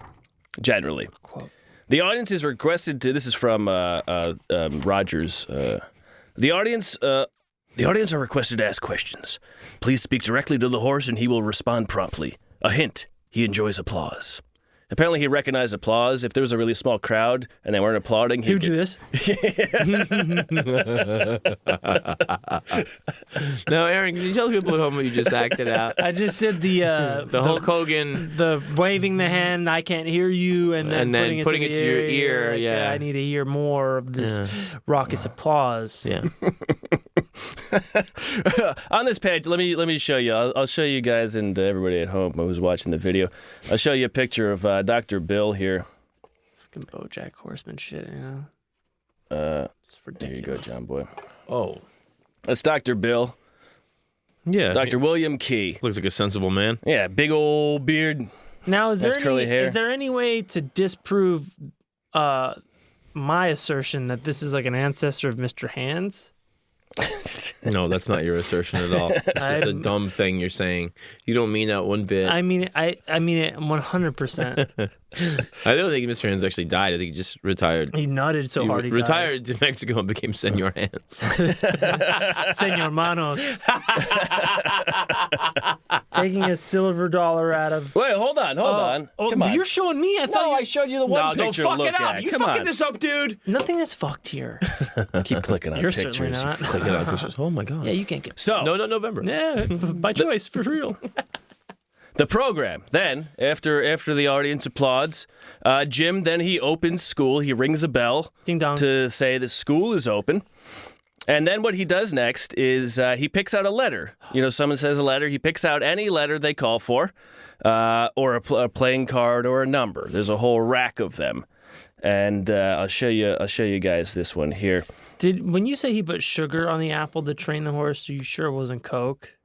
generally. Quote. The audience is requested to. This is from Rogers. The audience are requested to ask questions. Please speak directly to the horse, and he will respond promptly. A hint: he enjoys applause. Apparently, he recognized applause. If there was a really small crowd and they weren't applauding, He would do this. No, Aaron, can you tell people at home what you just acted out? I just did the Hulk Hogan. the waving the hand, I can't hear you, and then putting it to your ear. Like, yeah. I need to hear more of this raucous applause. Yeah. On this page, let me show you. I'll show you guys and everybody at home who's watching the video. I'll show you a picture of Dr. Bill here. Fucking BoJack Horseman shit, you know. It's There you ridiculous. go, John Boy. Oh. That's Dr. Bill. Yeah. Dr. William Key. Looks like a sensible man. Yeah, big old beard. Now, is Nice curly hair. there any way to disprove my assertion that this is like an ancestor of Mr. Hands? No, that's not your assertion at all. It's just a dumb thing you're saying. You don't mean that one bit. I mean it 100%. I don't think Mr. Hands actually died. I think he just retired. He nutted so hard he retired to Mexico and became Senor Hands. died. Senor Manos. Taking a silver dollar out of... Wait, hold on. Oh, Come on. you're showing me. I thought I showed you the one picture to look at. You Come fucking on. this up, dude. nothing is fucked here. Keep clicking on You're pictures. certainly not. Clicking on pictures. Oh my God. Yeah, you can't get... So, No, November. Yeah, by choice, for real. the program. Then, after the audience applauds, Jim, then he opens school. He rings a bell Ding dong. to say the school is open. And then what he does next is he picks out a letter. You know, someone says a letter. He picks out any letter they call for, or a playing card or a number. There's a whole rack of them. And I'll show you guys this one here. When you say he put sugar on the apple to train the horse, are you sure it wasn't Coke?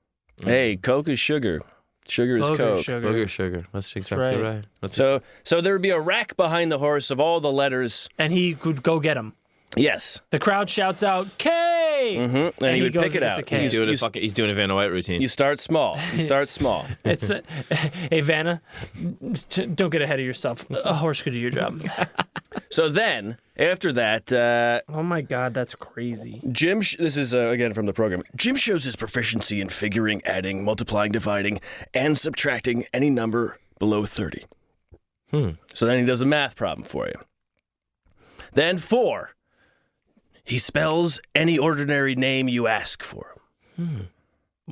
Hey, Coke is sugar. Sugar is Coke. Sugar. That's exactly right. So there would be a rack behind the horse of all the letters. And he could go get them. Yes. The crowd shouts out, K! Mm-hmm. And he would goes pick it and gets out. a K. He's doing a Vanna White routine. You start small. It's hey, Vanna, don't get ahead of yourself. A horse could do your job. So then, after that, Oh my God, that's crazy. Jim, this is again from the program. Jim shows his proficiency in figuring, adding, multiplying, dividing, and subtracting any number below 30. So then he does a math problem for you. Then 4, he spells any ordinary name you ask for.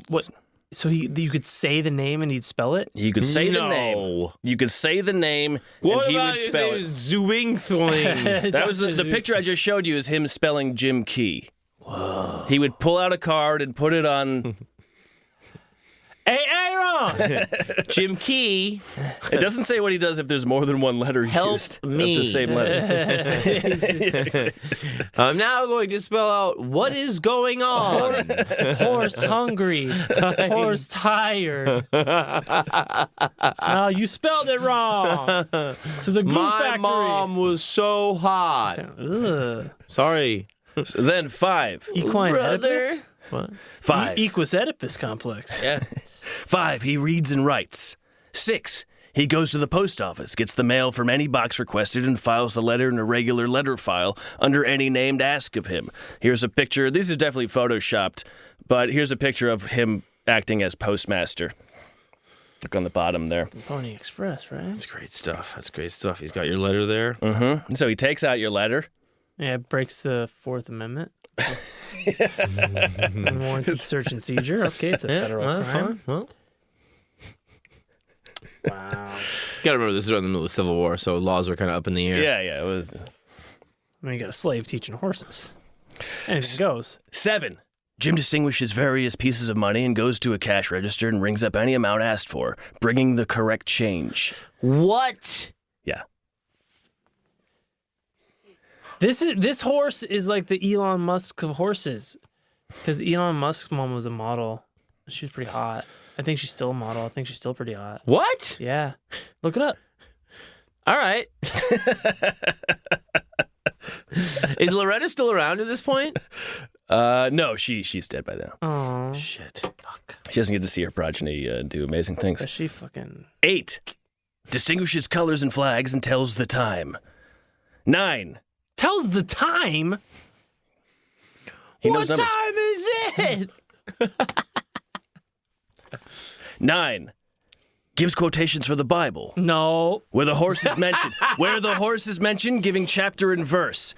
What? So you could say the name and he'd spell it? You could say the name. You could say the name, What and he about would spell it. Zwingthling? That was the picture I just showed you is him spelling Jim Key. Whoa. He would pull out a card and put it on. Hey, Aaron! Jim Key. It doesn't say what he does if there's more than one letter Help used me. of the same letter. I'm now going to spell out what is going on. Horse hungry. Horse tired. No, you spelled it wrong. To the glue My factory. mom was so hot. Ugh. Sorry. So then 5. Equine Brother. Oedipus? What? 5. Equus Oedipus complex. Yeah. 5. He reads and writes. 6. He goes to the post office, gets the mail from any box requested, and files the letter in a regular letter file under any name asked of him. Here's a picture. This is definitely photoshopped, but here's a picture of him acting as postmaster. Look on the bottom there. Pony Express, right? That's great stuff. He's got your letter there. Mm-hmm. So he takes out your letter. Yeah, it breaks the Fourth Amendment. Unwarranted search and seizure. Okay, it's a federal that's crime. fine. Well, Wow. gotta remember this is in the middle of the Civil War, so laws were kind of up in the air. Yeah, it was. I mean, you got a slave teaching horses. Anything goes. 7. Jim distinguishes various pieces of money and goes to a cash register and rings up any amount asked for, bringing the correct change. What? Yeah. This horse is like the Elon Musk of horses, because Elon Musk's mom was a model. She was pretty hot. I think she's still a model. I think she's still pretty hot. What? Yeah, look it up. All right. Is Loretta still around at this point? No, she's dead by now. Oh, Shit. Fuck. She doesn't get to see her progeny do amazing things. she fucking. 8. Distinguishes colors and flags and tells the time. 9. Tells the time. He What knows numbers. time is it? 9. Gives quotations for the Bible. No. Where the horse is mentioned. Where the horse is mentioned, giving chapter and verse.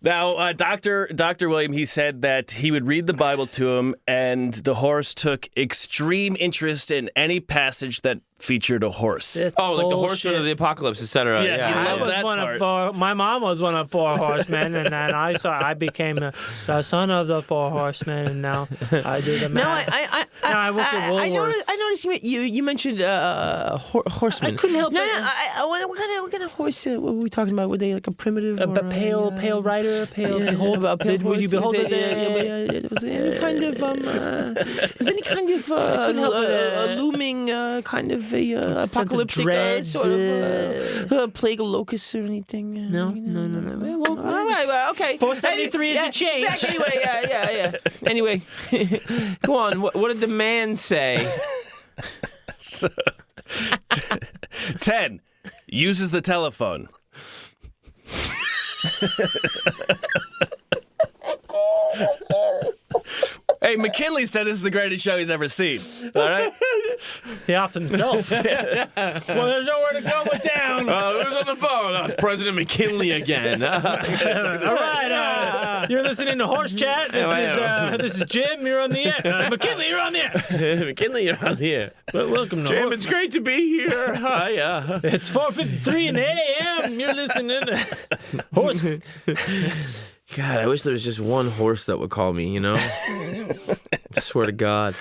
Now, Dr. William, he said that he would read the Bible to him, and the horse took extreme interest in any passage that featured a horse. It's Oh, like the bullshit. horseman of the apocalypse, etc. Yeah, he I loved was that one part. of four. My mom was one of 4 horsemen, and then I became the son of the 4 horsemen, and now I do the No, math. Now I work at Woolworths. I noticed you mentioned horsemen. I couldn't help no, it. No, what kind of horse were we talking about? Were they like a primitive? Or But pale rider, pale behold. a pale Would you horse? behold Was it? it? Was there any kind of was any kind of help it, a looming kind of a sense of apocalyptic dread, sort of plague of locusts or anything? No. Well, all right, well, okay. 473 is a change. Anyway, yeah. Anyway, go on. What did the man say? 10. Uses the telephone. Hey, McKinley said this is the greatest show he's ever seen. All right? He offed himself. Well, there's nowhere to go but down. Who's on the phone? It's President McKinley again. All right, you're listening to Horse Chat. This is Jim. You're on the air. McKinley, you're on the air. McKinley, you're on here. Welcome to Jim, Horse. it's great to be here. Hi, It's 4:53 in the a.m. You're listening to Horse. God, I wish there was just one horse that would call me, you know? I swear to God.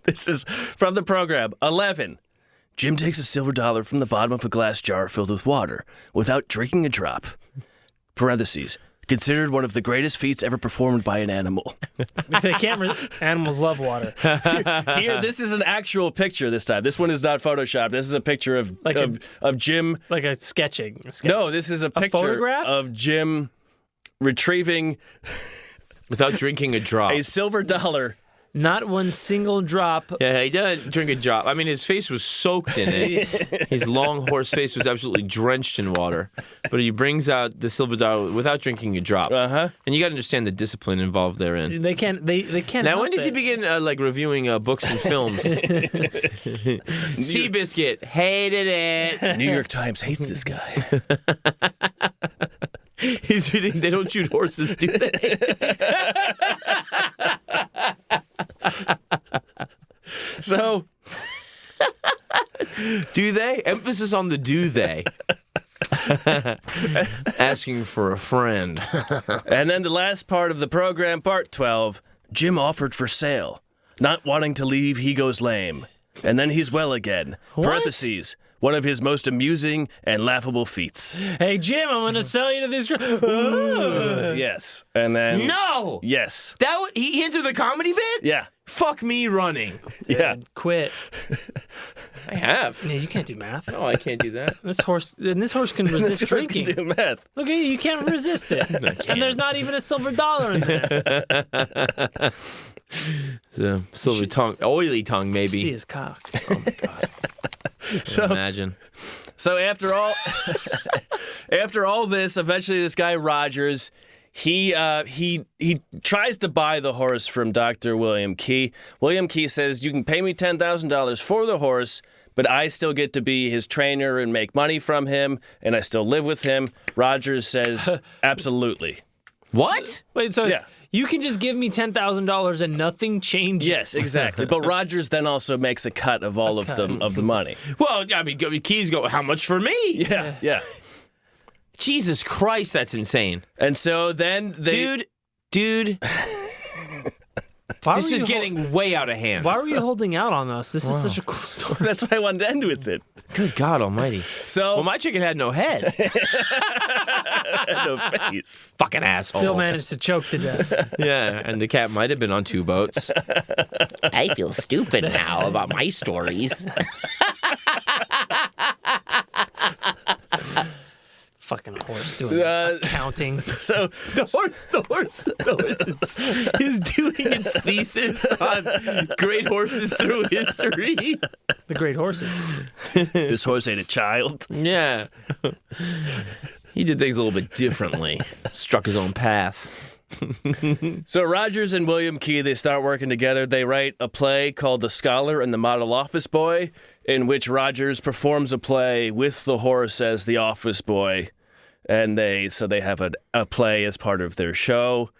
This is from the program. 11. Jim takes a silver dollar from the bottom of a glass jar filled with water without drinking a drop. Parentheses. Considered one of the greatest feats ever performed by an animal. They can't. Animals love water. Here, this is an actual picture this time. This one is not Photoshopped. This is a picture of Jim. Like a sketching. No, this is a picture photograph? of Jim retrieving Without drinking a drop. a silver dollar. Not one single drop. Yeah, he didn't drink a drop. I mean, his face was soaked in it. His long horse face was absolutely drenched in water. But he brings out the silver dollar without drinking a drop. Uh-huh. And you got to understand the discipline involved therein. They can't. They can't. Now, help when does he it. begin reviewing books and films? Seabiscuit hated it. New York Times hates this guy. He's reading. They don't shoot horses, do they? So, Do they? Emphasis on the do they. Asking for a friend. and then the last part of the program, part 12, Jim offered for sale. Not wanting to leave, he goes lame. And then he's well again. Parentheses. One of his most amusing and laughable feats. Hey Jim, I'm gonna sell you to this girl. Yes. And then... No! Yes. He answered the comedy bit? Yeah. Fuck me running. Yeah. Quit. I have. Yeah, you can't do math. No, I can't do that. This horse can resist This horse drinking. can do math. Look at you can't resist it. And there's not even a silver dollar in there. The silver tongue, oily tongue, maybe. See his cock. Oh my God. So, Imagine. so after all this, eventually this guy Rogers, he tries to buy the horse from Dr. William Key. William Key says, you can pay me $10,000 for the horse, but I still get to be his trainer and make money from him, and I still live with him. Rogers says, absolutely. What? Wait, so Yeah. you can just give me $10,000 and nothing changes? Yes, exactly. But Rogers then also makes a cut of all of the money. Well, I mean, Keys go, how much for me? Yeah. Jesus Christ, that's insane. And so then they... Dude. This is getting way out of hand. Why were you holding out on us? This is such a cool story. That's why I wanted to end with it. Good God almighty. So... Well, my chicken had no head. no face. Fucking asshole. Still managed to choke to death. Yeah, and the cat might have been on 2 boats. I feel stupid now about my stories. doing accounting. So The horse is doing its thesis on great horses through history. The great horses. this horse ain't a child. Yeah. He did things a little bit differently. Struck his own path. So Rogers and William Key, they start working together. They write a play called The Scholar and the Model Office Boy, in which Rogers performs a play with the horse as the office boy. And they have a play as part of their show.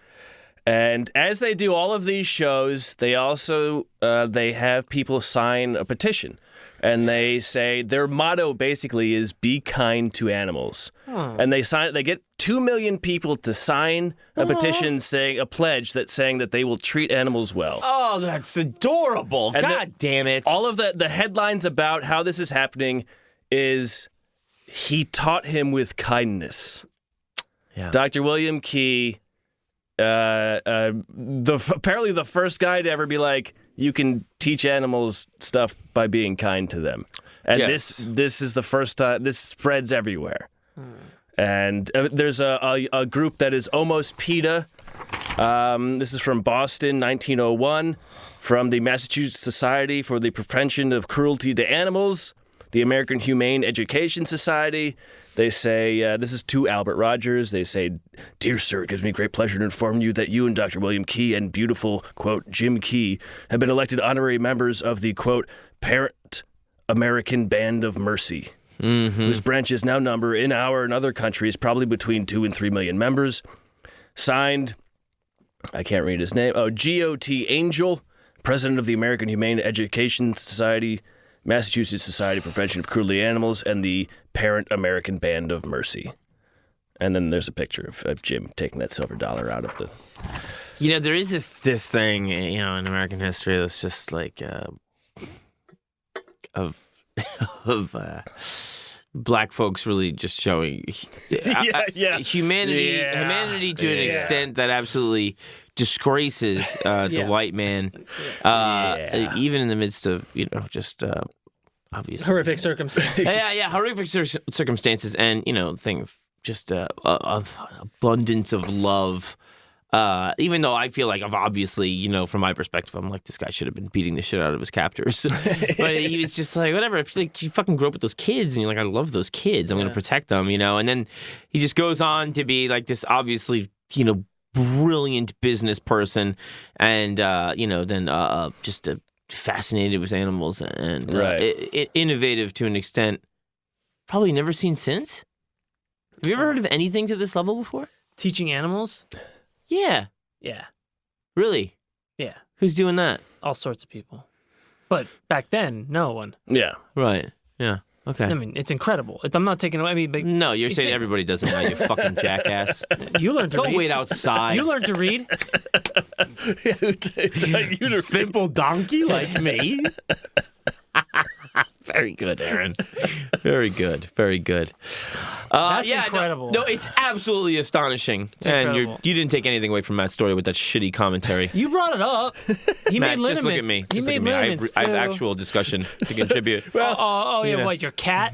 And as they do all of these shows, they also they have people sign a petition. And they say their motto basically is be kind to animals. And they get 2 million people to sign a petition saying a pledge saying that they will treat animals well. Oh, that's adorable. And God damn it. All of the headlines about how this is happening is he taught him with kindness. Yeah. Dr. William Key, apparently the first guy to ever be like, you can teach animals stuff by being kind to them. And Yes. this is the first time, this spreads everywhere. And there's a group that is Almost PETA. This is from Boston, 1901, from the Massachusetts Society for the Prevention of Cruelty to Animals, the American Humane Education Society. They say, this is to Albert Rogers. They say, "Dear sir, it gives me great pleasure to inform you that you and Dr. William Key and beautiful, quote, Jim Key have been elected honorary members of the, quote, Parent American Band of Mercy, whose branches now number in our and other countries probably between 2 and 3 million members. Signed," I can't read his name, G.O.T. Angel, President of the American Humane Education Society, Massachusetts Society for Prevention of Cruelty to Animals, and the Parent American Band of Mercy. And then there's a picture of Jim taking that silver dollar out of the... You know, there is this thing, in American history that's just like of black folks really just showing humanity to an extent that absolutely disgraces the white man, even in the midst of just obviously Horrific circumstances. horrific circumstances, and thing of just abundance of love. Even though I feel like I've obviously, from my perspective, I'm like, this guy should have been beating the shit out of his captors. But he was just like, whatever. If you fucking grew up with those kids and you're like, I love those kids, I'm going to protect them, And then he just goes on to be like this obviously, brilliant business person, and then just fascinated with animals and innovative to an extent probably never seen since. Have you ever heard of anything to this level before? Teaching animals? Yeah. Yeah. Really? Yeah. Who's doing that? All sorts of people. But back then, no one. Yeah. Right. Yeah. Okay. I mean, it's incredible. I'm not taking away. No, you're saying everybody does it now, you fucking jackass. You learned to read. Go wait outside. You learned to read. Simple donkey like me. Very good, Aaron. Very good. Very good. That's incredible. No, it's absolutely astonishing. And you didn't take anything away from Matt's story with that shitty commentary. You brought it up. He Matt, made liniments. just look at me. He made liniments. I have actual discussion to contribute. What, your cat?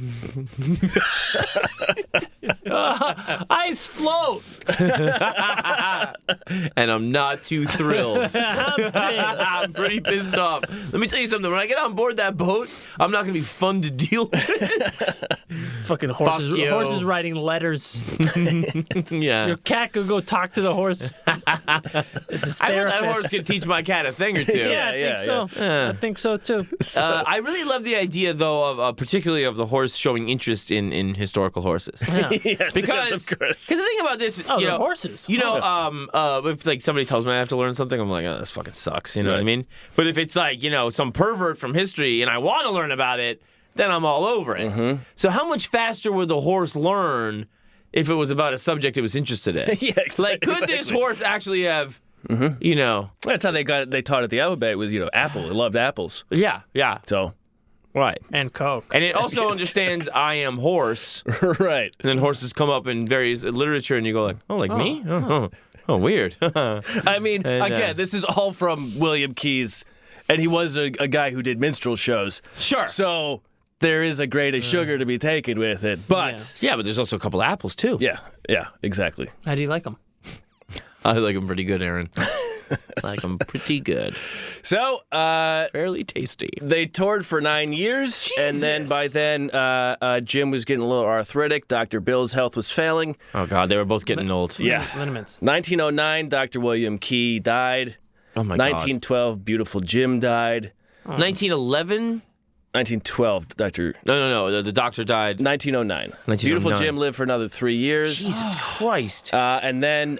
Ice float. And I'm not too thrilled. I'm pretty pissed off. Let me tell you something. When I get on board that boat, I'm not going to be fun to deal with. Fucking horses writing letters. Yeah. Your cat could go talk to the horse. It's his I bet therapist. that horse could teach my cat a thing or two. I think so. I think so too. I really love the idea, though, of particularly of the horse showing interest in historical horses. Yeah. Yes, Because of course. the thing about this, the horses. If like somebody tells me I have to learn something, I'm like, oh, this fucking sucks. You know what I mean? But if it's like, some pervert from history and I want to learn about it, then I'm all over it. Mm-hmm. So how much faster would the horse learn if it was about a subject it was interested in? Yeah, exactly. Like, could this horse actually have, That's how they taught it the alphabet was, apple. It loved apples. Yeah. So. Right. And Coke. And it also understands I am horse. Right. And then horses come up in various literature and you go like, oh, like me? Oh, weird. I mean, again, this is all from William Key's, and he was a guy who did minstrel shows. Sure. So there is a grade of sugar to be taken with it. But Yeah, but there's also a couple of apples, too. yeah, exactly. How do you like them? I like them pretty good, Aaron. Like them pretty good. So, Fairly tasty. they toured for 9 years, and then by then, Jim was getting a little arthritic. Dr. Bill's health was failing. Oh, God, they were both getting old. Yeah. Liniments. 1909, Dr. William Key died. Oh, my God. 1912, beautiful Jim died. 1911? 1912, Dr. No. The doctor died. 1909. Beautiful Jim lived for another 3 years. Jesus Christ. And then,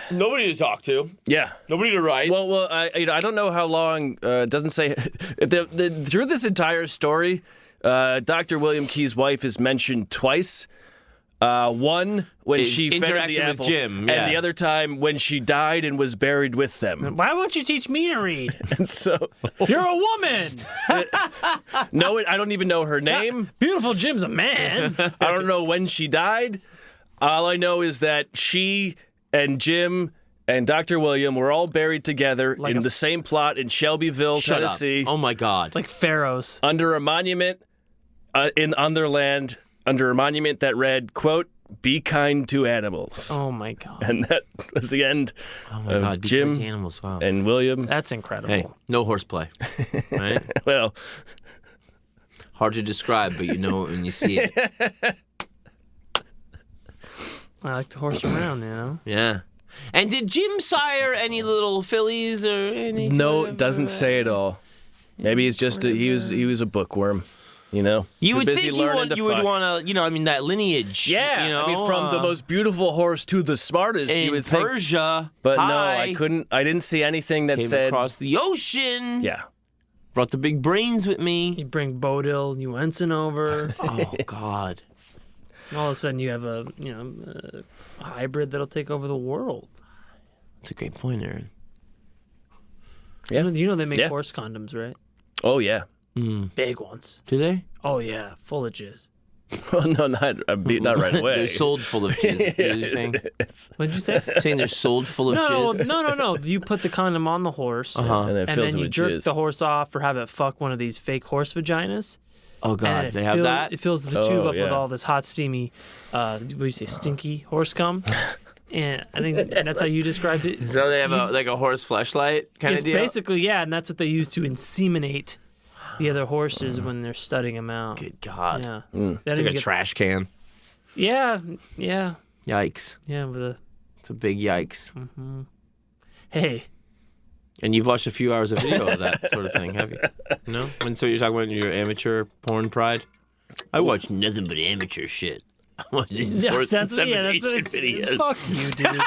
Nobody to talk to. yeah. Nobody to write. Well, I don't know how long. It doesn't say. Through this entire story, Dr. William Key's wife is mentioned twice. One when she fed the interaction with apple, Jim, yeah. and the other time when she died and was buried with them. Why won't you teach me to read? And so, You're a woman. no, I don't even know her name. Beautiful Jim's a man. I don't know when she died. All I know is that she and Jim and Dr. William were all buried together in the same plot in Shelbyville, Shut Tennessee. up. Oh, my God. Like pharaohs. Under a monument on their land, under a monument that read, quote, "Be kind to animals." Oh my God. And that was the end Oh, my of God. Be Jim kind to animals. Wow. and William. That's incredible. Hey, no horseplay. Right? Well, Hard to describe, but you know it when you see it. I like to horse around, you know? Yeah. And did Jim sire any little fillies or anything? no, it doesn't say it all. Maybe he's just he was a bookworm, you know. You Too would busy think learning to you would fuck. want to, that lineage. Yeah, you know, I mean, from the most beautiful horse to the smartest, in you would think. Persia. But no, hi, I didn't see anything that came said. across the ocean. Yeah. Brought the big brains with me. You bring Bodil and Ensign over. Oh God. And all of a sudden you have a hybrid that'll take over the world. That's a great point, Aaron. Yeah. You know they make Yeah. horse condoms, right? Oh yeah. Big ones. Do they? Oh yeah, full of jizz. Well, no, not right away. They're sold full of jizz. You know what you're saying? What'd you say? Saying they're sold full of jizz. No. You put the condom on the horse, And then it and fills then it you with jerk jizz. the horse off or have it fuck one of these fake horse vaginas. Oh And God, it they have that. It fills the tube up with yeah. all this hot, steamy, what do you say, stinky horse cum. And I think that's how you described it. So they have a horse fleshlight kind It's of deal. basically, yeah, and that's what they use to inseminate the other horses when they're studying them out. Good God. Yeah. It's like a trash can. Yeah. Yikes. Yeah, with a, It's a big yikes. hey, And you've watched a few hours of video of that sort of thing, have you? No? So you're talking about your amateur porn pride? I watch nothing but amateur shit. I watch these horse insemination videos. Fuck you, dude.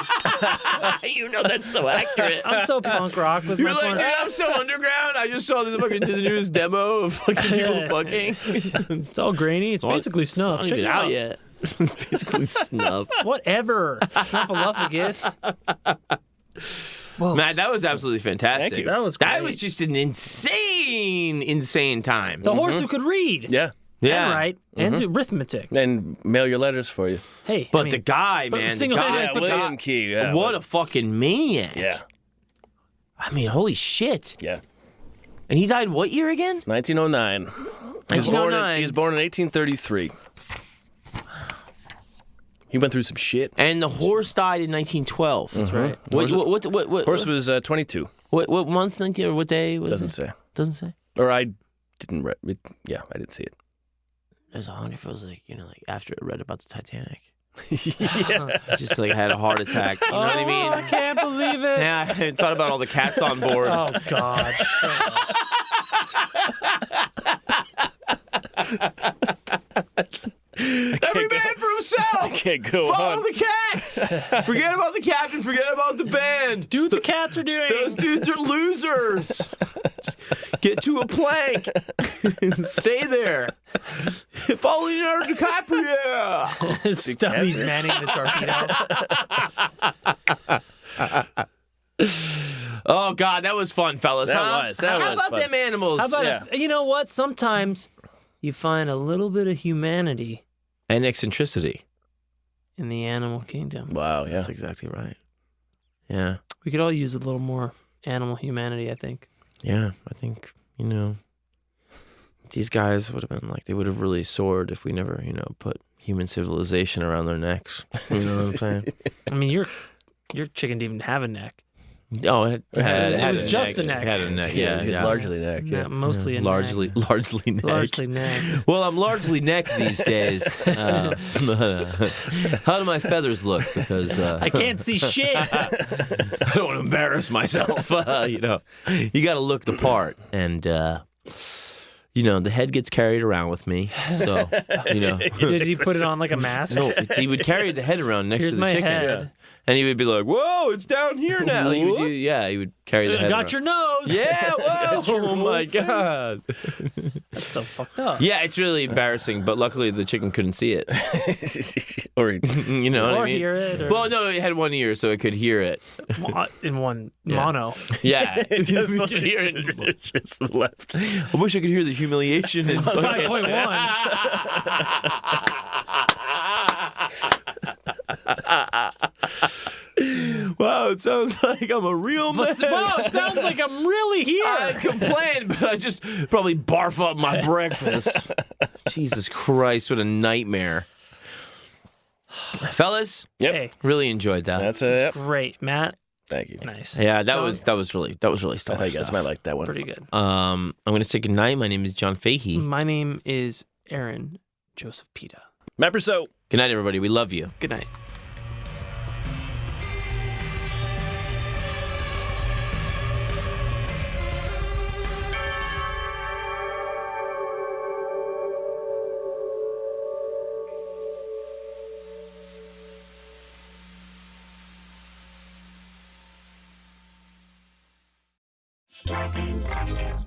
You know that's so accurate. I'm so punk rock with You're my like, porn. dude, I'm so underground. I just saw the fucking newest demo of fucking people Yeah. fucking. It's all grainy. It's basically snuff. It's not Check even it out out. yet. It's basically snuff. Whatever. Snuffleupagus. Whoa. Matt, that was absolutely fantastic. Thank you. That was That great. was just an insane time. The horse who could read. Yeah. Yeah. And write. And do arithmetic. And mail your letters for you. Hey. But I mean, the guy, but man, the single-handedly guy, put William Key. Yeah. what a fucking maniac. Yeah. I mean, holy shit. Yeah. And he died what year again? 1909. He was 1909. born in 1833. He went through some shit. And the horse died in 1912. That's right. What Horse was 22. what month or what day was Doesn't it? say. Doesn't say. Or I didn't read it. Yeah, I didn't see it. I wonder if it was like after I read about the Titanic. Yeah. I just had a heart attack. You know what I mean? I can't believe it. Yeah, I thought about all the cats on board. Oh, God. Shut up. Every man for himself. I can't go Follow on. the cats. Forget about the captain. Forget about the band. Do what the cats are doing. Those dudes are losers. Get to a plank. Stay there. Follow Leonardo DiCaprio. Stubby's manning the torpedo. Oh, God, that was fun, fellas. That huh? was. That How was about fun. them animals? How about Yeah. you know what? Sometimes you find a little bit of humanity and eccentricity. in the animal kingdom. Wow, yeah. That's exactly right. Yeah. We could all use a little more animal humanity, I think. Yeah, I think, these guys would have been like, they would have really soared if we never, put human civilization around their necks. You know what I'm saying? I mean, your chicken didn't even have a neck. Oh, it was just a neck. It had a neck, Yeah, it's largely neck. Yeah, mostly a largely neck. neck. Largely neck. Well, I'm largely neck these days. How do my feathers look? Because I can't see shit. I don't want to embarrass myself. You got to look the part, and the head gets carried around with me. So Did he put it on like a mask? no, he would carry the head around next Here's to the my chicken. head. And he would be like, "Whoa, it's down here now." He would carry the head Got around. your nose. Yeah, whoa! Oh my god. That's so fucked up. Yeah, it's really embarrassing, but luckily the chicken couldn't see it. Or You know what I Or mean? hear it. Or Well, no, it had one ear, so it could hear it. in one mono. Yeah, it just hear it. It's just the left. I wish I could hear the humiliation. And 5.1. Wow, it sounds like I'm a real man. Wow, it sounds like I'm really here. I complain, but I just probably barf up my breakfast. Jesus Christ, what a nightmare. Fellas, Yep. Hey, really enjoyed that. That's it. great, Matt. Thank you. Nice. Yeah, that was really I stellar thought you guys stuff. might like that one. Pretty good. I'm going to say goodnight. My name is John Fahey. My name is Aaron Joseph Pita. Matt Brousseau. Good night, everybody. We love you. Good night. Starburns Audio.